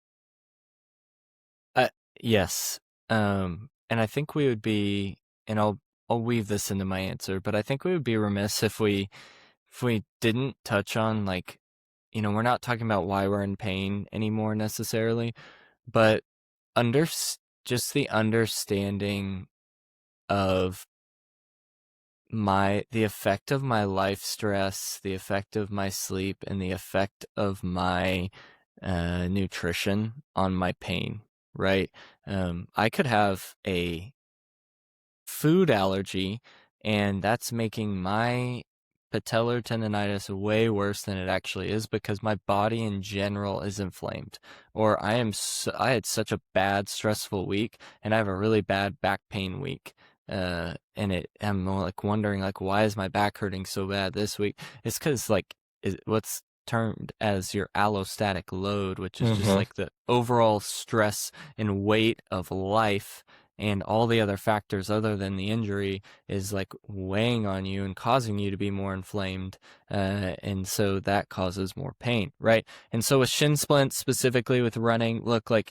Yes. And I think we would be, and I'll weave this into my answer, but I think we would be remiss if we didn't touch on like, we're not talking about why we're in pain anymore necessarily, but just the understanding of the effect of my life stress, the effect of my sleep, and the effect of my nutrition on my pain. Right? I could have a food allergy, and that's making my patellar tendinitis way worse than it actually is because my body in general is inflamed. Or I had such a bad stressful week, and I have a really bad back pain week. And I'm like wondering like why is my back hurting so bad this week? It's because like what's termed as your allostatic load, which is just like the overall stress and weight of life and all the other factors other than the injury is like weighing on you and causing you to be more inflamed. And so that causes more pain, right? And so with shin splints, specifically with running, look, like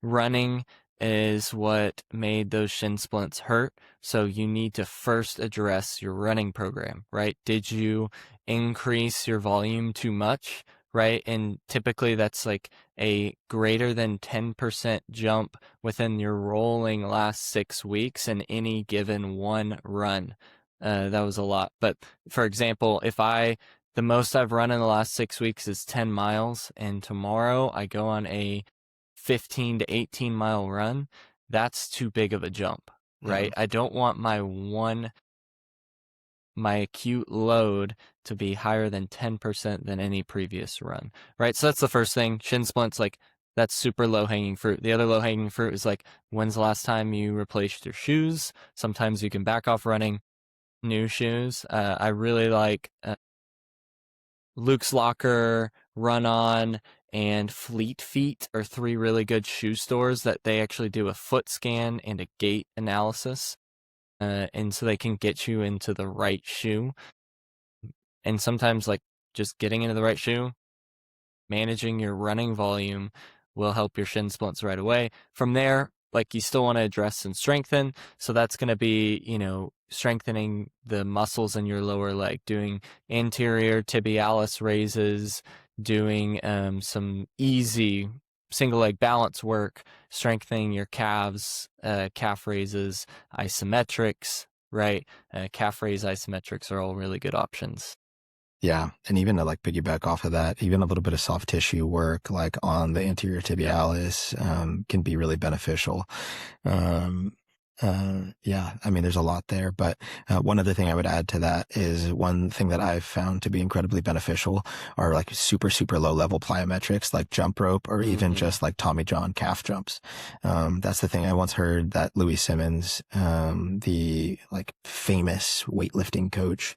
running is what made those shin splints hurt. So you need to first address your running program, right? Did you increase your volume too much, right? And typically that's like a greater than 10% jump within your rolling last 6 weeks in any given one run. That was a lot. But for example, the most I've run in the last 6 weeks is 10 miles, and tomorrow I go on a 15 to 18 mile run, that's too big of a jump, right? I don't want my acute load to be higher than 10% than any previous run, right? So that's the first thing. Shin splints, like that's super low hanging fruit. The other low hanging fruit is like, when's the last time you replaced your shoes? Sometimes you can back off running new shoes. I really like Luke's Locker Run On and Fleet Feet are 3 really good shoe stores that they actually do a foot scan and a gait analysis. And so they can get you into the right shoe. And sometimes, like, just getting into the right shoe, managing your running volume will help your shin splints right away. From there, like, you still want to address and strengthen. So that's going to be, strengthening the muscles in your lower leg, doing anterior tibialis raises, doing some easy single leg balance work, strengthening your calves, calf raises, isometrics, right? Calf raise isometrics are all really good options. Yeah. And even to like piggyback off of that, even a little bit of soft tissue work, like on the anterior tibialis, can be really beneficial. Yeah, I mean, there's a lot there, but one other thing I would add to that is one thing that I've found to be incredibly beneficial are like super, super low level plyometrics, like jump rope or even just like Tommy John calf jumps. That's the thing. I once heard that Louis Simmons, the like famous weightlifting coach,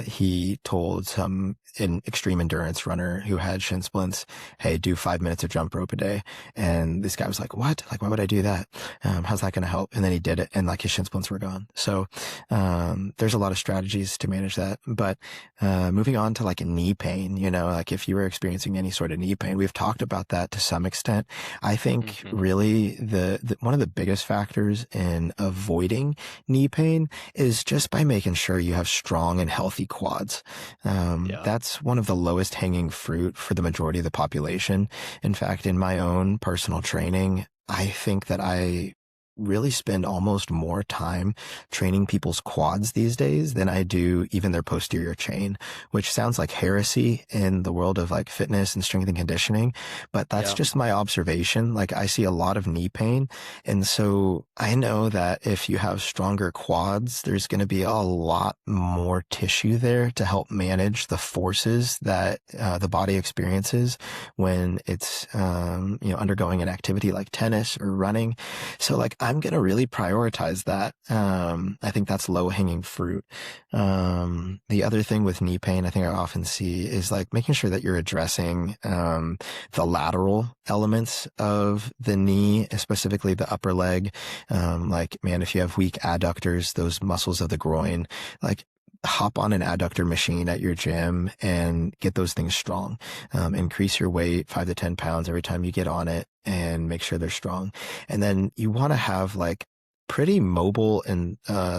he told some an extreme endurance runner who had shin splints, hey, do 5 minutes of jump rope a day. And this guy was like, what? Like, why would I do that? How's that going to help? And then he did it and like his shin splints were gone. So, there's a lot of strategies to manage that. But, moving on to like knee pain, like if you were experiencing any sort of knee pain, we've talked about that to some extent. I think really the one of the biggest factors in avoiding knee pain is just by making sure you have strong and healthy quads. That's one of the lowest hanging fruit for the majority of the population. In fact, in my own personal training, I think that I really spend almost more time training people's quads these days than I do even their posterior chain, which sounds like heresy in the world of like fitness and strength and conditioning, but that's just my observation. Like I see a lot of knee pain. And so I know that if you have stronger quads, there's going to be a lot more tissue there to help manage the forces that the body experiences when it's, undergoing an activity like tennis or running. So like, I'm going to really prioritize that. I think that's low hanging fruit. The other thing with knee pain, I think I often see is like making sure that you're addressing, the lateral elements of the knee, specifically the upper leg. Like, man, if you have weak adductors, those muscles of the groin, like, hop on an adductor machine at your gym and get those things strong. Increase your weight 5 to 10 pounds every time you get on it and make sure they're strong. And then you want to have like pretty mobile and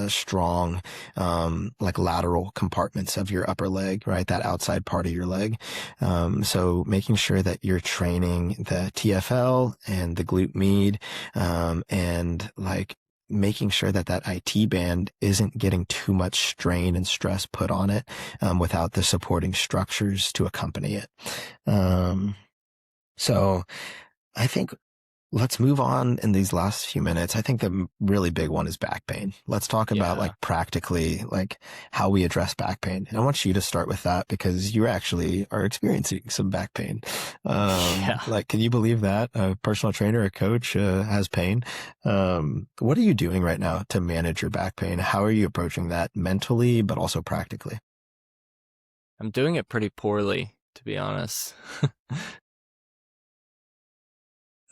strong like lateral compartments of your upper leg, right? That outside part of your leg. So making sure that you're training the TFL and the glute med, and like making sure that that IT band isn't getting too much strain and stress put on it, without the supporting structures to accompany it. So I think let's move on in these last few minutes. I think the really big one is back pain. Let's talk about like practically like how we address back pain. And I want you to start with that because you actually are experiencing some back pain. Like, can you believe that a personal trainer, a coach, has pain? What are you doing right now to manage your back pain? How are you approaching that mentally, but also practically? I'm doing it pretty poorly, to be honest.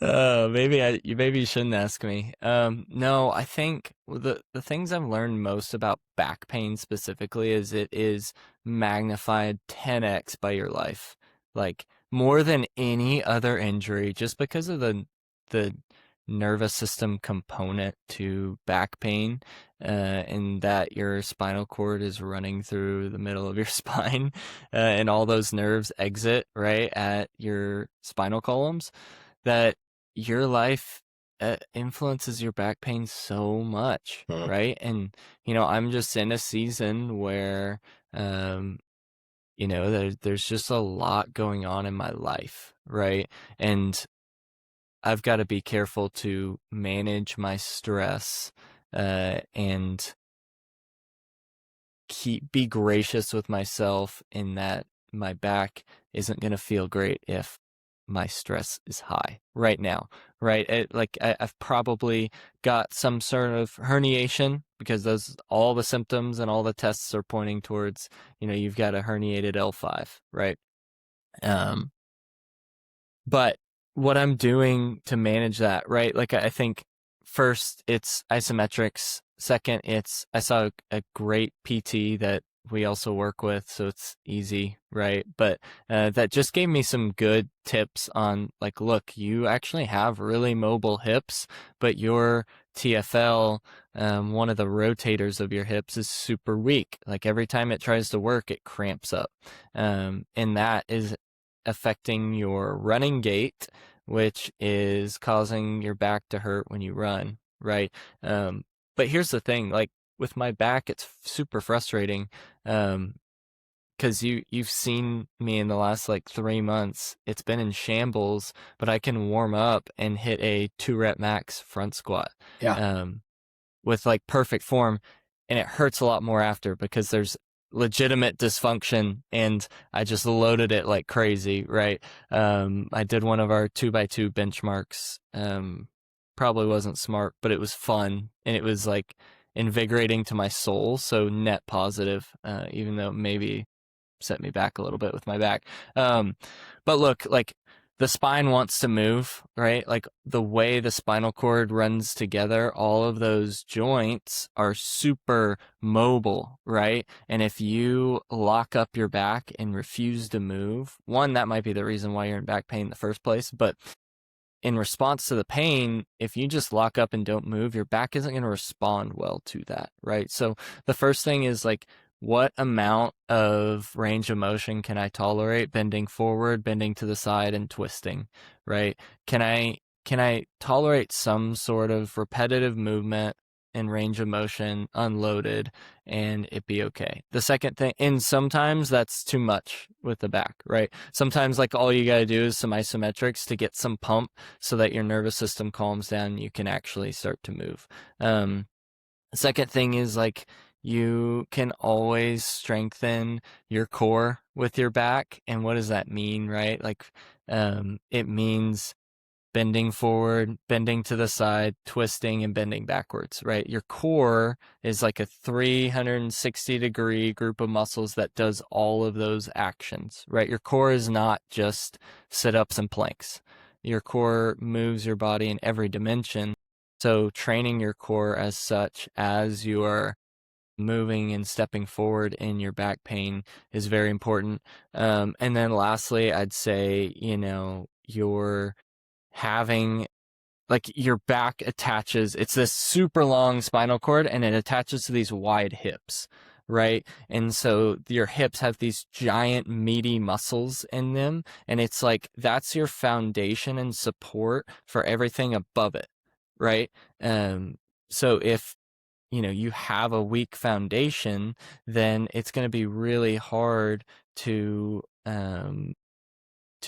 Maybe you shouldn't ask me. No, I think the things I've learned most about back pain specifically is it is magnified 10x by your life, like more than any other injury, just because of the nervous system component to back pain, and that your spinal cord is running through the middle of your spine, and all those nerves exit right at your spinal columns. That your life influences your back pain so much, right? And I'm just in a season where there's just a lot going on in my life, right? And I've got to be careful to manage my stress, and be gracious with myself in that my back isn't going to feel great if my stress is high right now, right? I've probably got some sort of herniation because all the symptoms and all the tests are pointing towards, you've got a herniated L5, right? But what I'm doing to manage that, right? Like, I think first it's isometrics. Second, I saw a great PT that we also work with, so it's easy, right? But that just gave me some good tips on, like, look, you actually have really mobile hips, but your TFL, one of the rotators of your hips, is super weak. Like, every time it tries to work, it cramps up. And that is affecting your running gait, which is causing your back to hurt when you run, right? But here's the thing, like, with my back, it's super frustrating, because you've seen me in the last like 3 months. It's been in shambles, but I can warm up and hit a 2-rep max front squat, Yeah. with like perfect form, and it hurts a lot more after because there's legitimate dysfunction, and I just loaded it like crazy, right? I did one of our 2x2 benchmarks. Probably wasn't smart, but it was fun, and it was like invigorating to my soul, so net positive, even though maybe set me back a little bit with my back. But look, like, the spine wants to move, right? Like, the way the spinal cord runs together, all of those joints are super mobile, right? And if you lock up your back and refuse to move, one, that might be the reason why you're in back pain in the first place. But in response to the pain, if you just lock up and don't move, your back isn't going to respond well to that, right? So the first thing is, like, what amount of range of motion can I tolerate bending forward, bending to the side, and twisting, right? Can I tolerate some sort of repetitive movement and range of motion unloaded and it be okay? The second thing, and sometimes that's too much with the back, right? Sometimes, like, all you got to do is some isometrics to get some pump so that your nervous system calms down and you can actually start to move. The second thing is, like, you can always strengthen your core with your back. And what does that mean, right? Like, it means bending forward, bending to the side, twisting, and bending backwards, right? Your core is like a 360-degree group of muscles that does all of those actions, right? Your core is not just sit-ups and planks. Your core moves your body in every dimension. So training your core as such as you are moving and stepping forward in your back pain is very important. And then lastly, I'd say, you're having, like, your back attaches, it's this super long spinal cord, and it attaches to these wide hips, right? And so your hips have these giant meaty muscles in them, and it's like, that's your foundation and support for everything above it, right? So if you have a weak foundation, then it's going to be really hard to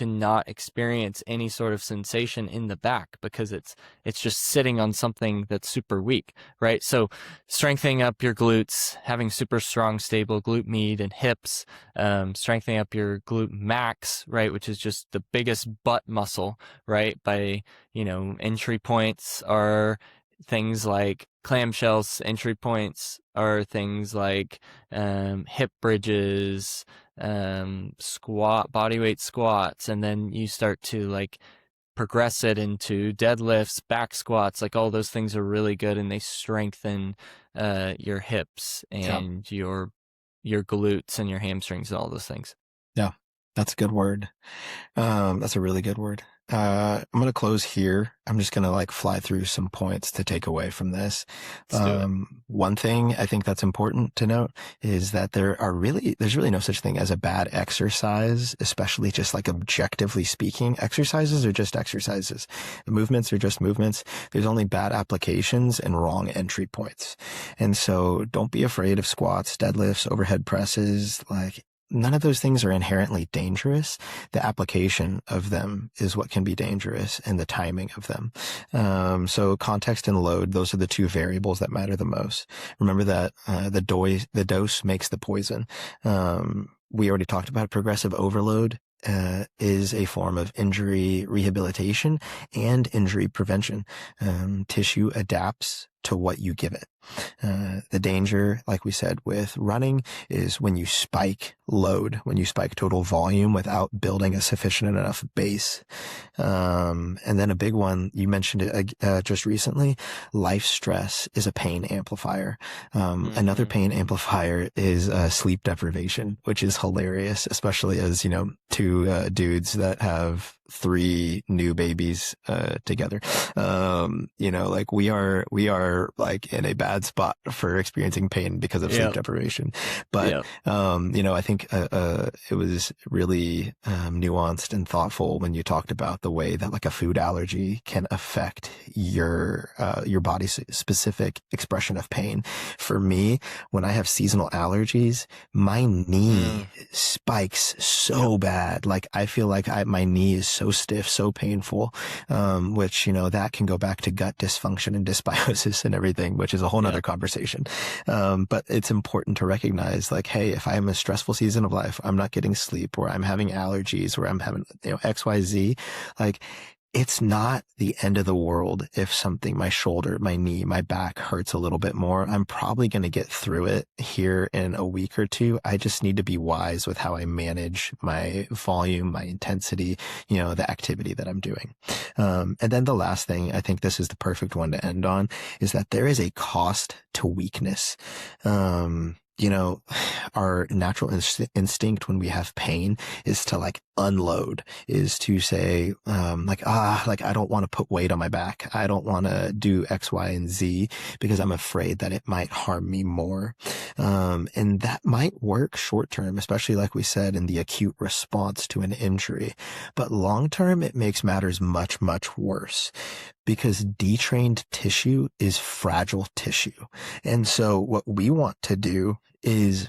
not experience any sort of sensation in the back, because it's just sitting on something that's super weak, right? So strengthening up your glutes, having super strong, stable glute med and hips, strengthening up your glute max, right, which is just the biggest butt muscle, right? By, entry points are things like clamshells. Entry points are things like hip bridges, bodyweight squats, and then you start to, like, progress it into deadlifts, back squats. Like, all those things are really good, and they strengthen your hips and your glutes and your hamstrings and all those things. Yeah, that's a good word. That's a really good word. I'm going to close here. I'm just going to, like, fly through some points to take away from this. One thing I think that's important to note is that there's really no such thing as a bad exercise, especially just, like, objectively speaking. Exercises are just exercises. Movements are just movements. There's only bad applications and wrong entry points. And so don't be afraid of squats, deadlifts, overhead presses. Like, none of those things are inherently dangerous. The application of them is what can be dangerous, and the timing of them. So context and load, those are the two variables that matter the most. Remember that the dose makes the poison. We already talked about progressive overload is a form of injury rehabilitation and injury prevention. Tissue adapts to what you give it. The danger, like we said, with running is when you spike load, when you spike total volume without building a sufficient enough base. And then a big one, you mentioned it just recently, life stress is a pain amplifier. Another pain amplifier is sleep deprivation, which is hilarious, especially as, two dudes that have 3 new babies together. Like we are like in a bad spot for experiencing pain because of sleep deprivation. But I think it was really nuanced and thoughtful when you talked about the way that like a food allergy can affect your body's specific expression of pain. For me, when I have seasonal allergies, my knee spikes so bad. Like I feel like my knee is so stiff, so painful, which, that can go back to gut dysfunction and dysbiosis and everything, which is a whole nother conversation. But it's important to recognize like, hey, if I'm in a stressful season of life, I'm not getting sleep, or I'm having allergies, or I'm having, XYZ, like, it's not the end of the world if something, my shoulder, my knee, my back hurts a little bit more. I'm probably going to get through it here in a week or 2. I just need to be wise with how I manage my volume, my intensity, the activity that I'm doing. And then the last thing, I think this is the perfect one to end on, is that there is a cost to weakness. Our natural instinct when we have pain is to like unload, is to say, I don't want to put weight on my back. I don't want to do X, Y, and Z because I'm afraid that it might harm me more. And that might work short term, especially like we said in the acute response to an injury. But long term, it makes matters much, much worse, because detrained tissue is fragile tissue. And so what we want to do is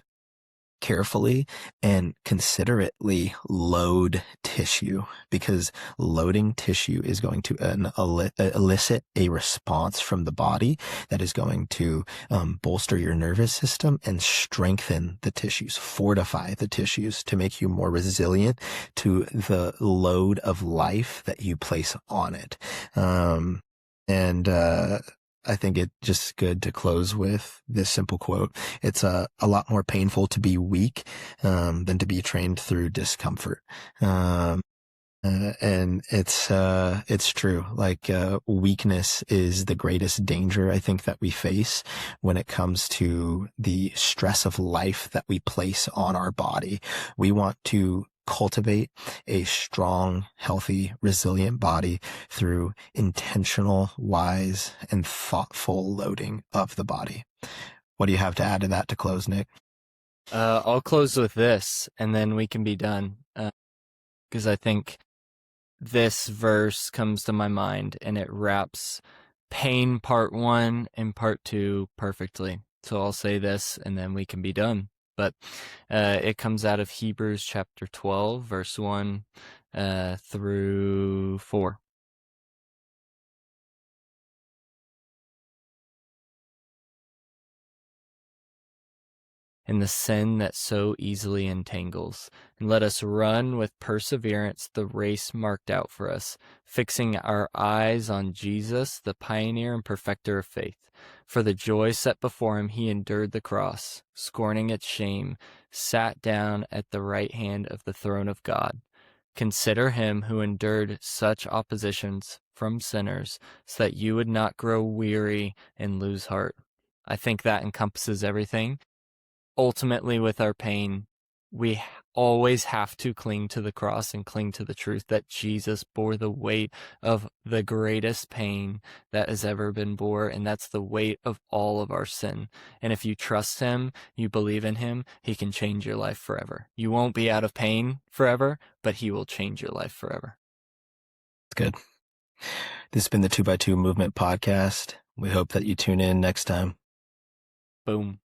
carefully and considerately load tissue, because loading tissue is going to elicit a response from the body that is going to bolster your nervous system and strengthen the tissues, fortify the tissues to make you more resilient to the load of life that you place on it. I think it's just good to close with this simple quote. It's a lot more painful to be weak than to be trained through discomfort. And it's true. Like, weakness is the greatest danger, I think, that we face when it comes to the stress of life that we place on our body. We want to cultivate a strong, healthy, resilient body through intentional, wise, and thoughtful loading of the body. What do you have to add to that to close, Nick? I'll close with this, and then we can be done. Because I think this verse comes to my mind, and it wraps pain part 1 and part 2 perfectly. So I'll say this, and then we can be done. But it comes out of Hebrews chapter 12, verse 1 through 4. And the sin that so easily entangles. And let us run with perseverance the race marked out for us, fixing our eyes on Jesus, the pioneer and perfecter of faith. For the joy set before him, he endured the cross, scorning its shame, sat down at the right hand of the throne of God. Consider him who endured such oppositions from sinners, so that you would not grow weary and lose heart. I think that encompasses everything. Ultimately, with our pain, we always have to cling to the cross and cling to the truth that Jesus bore the weight of the greatest pain that has ever been bore, and that's the weight of all of our sin. And if you trust him, you believe in him, he can change your life forever. You won't be out of pain forever, but he will change your life forever. Good. This has been the 2x2 Movement Podcast. We hope that you tune in next time. Boom.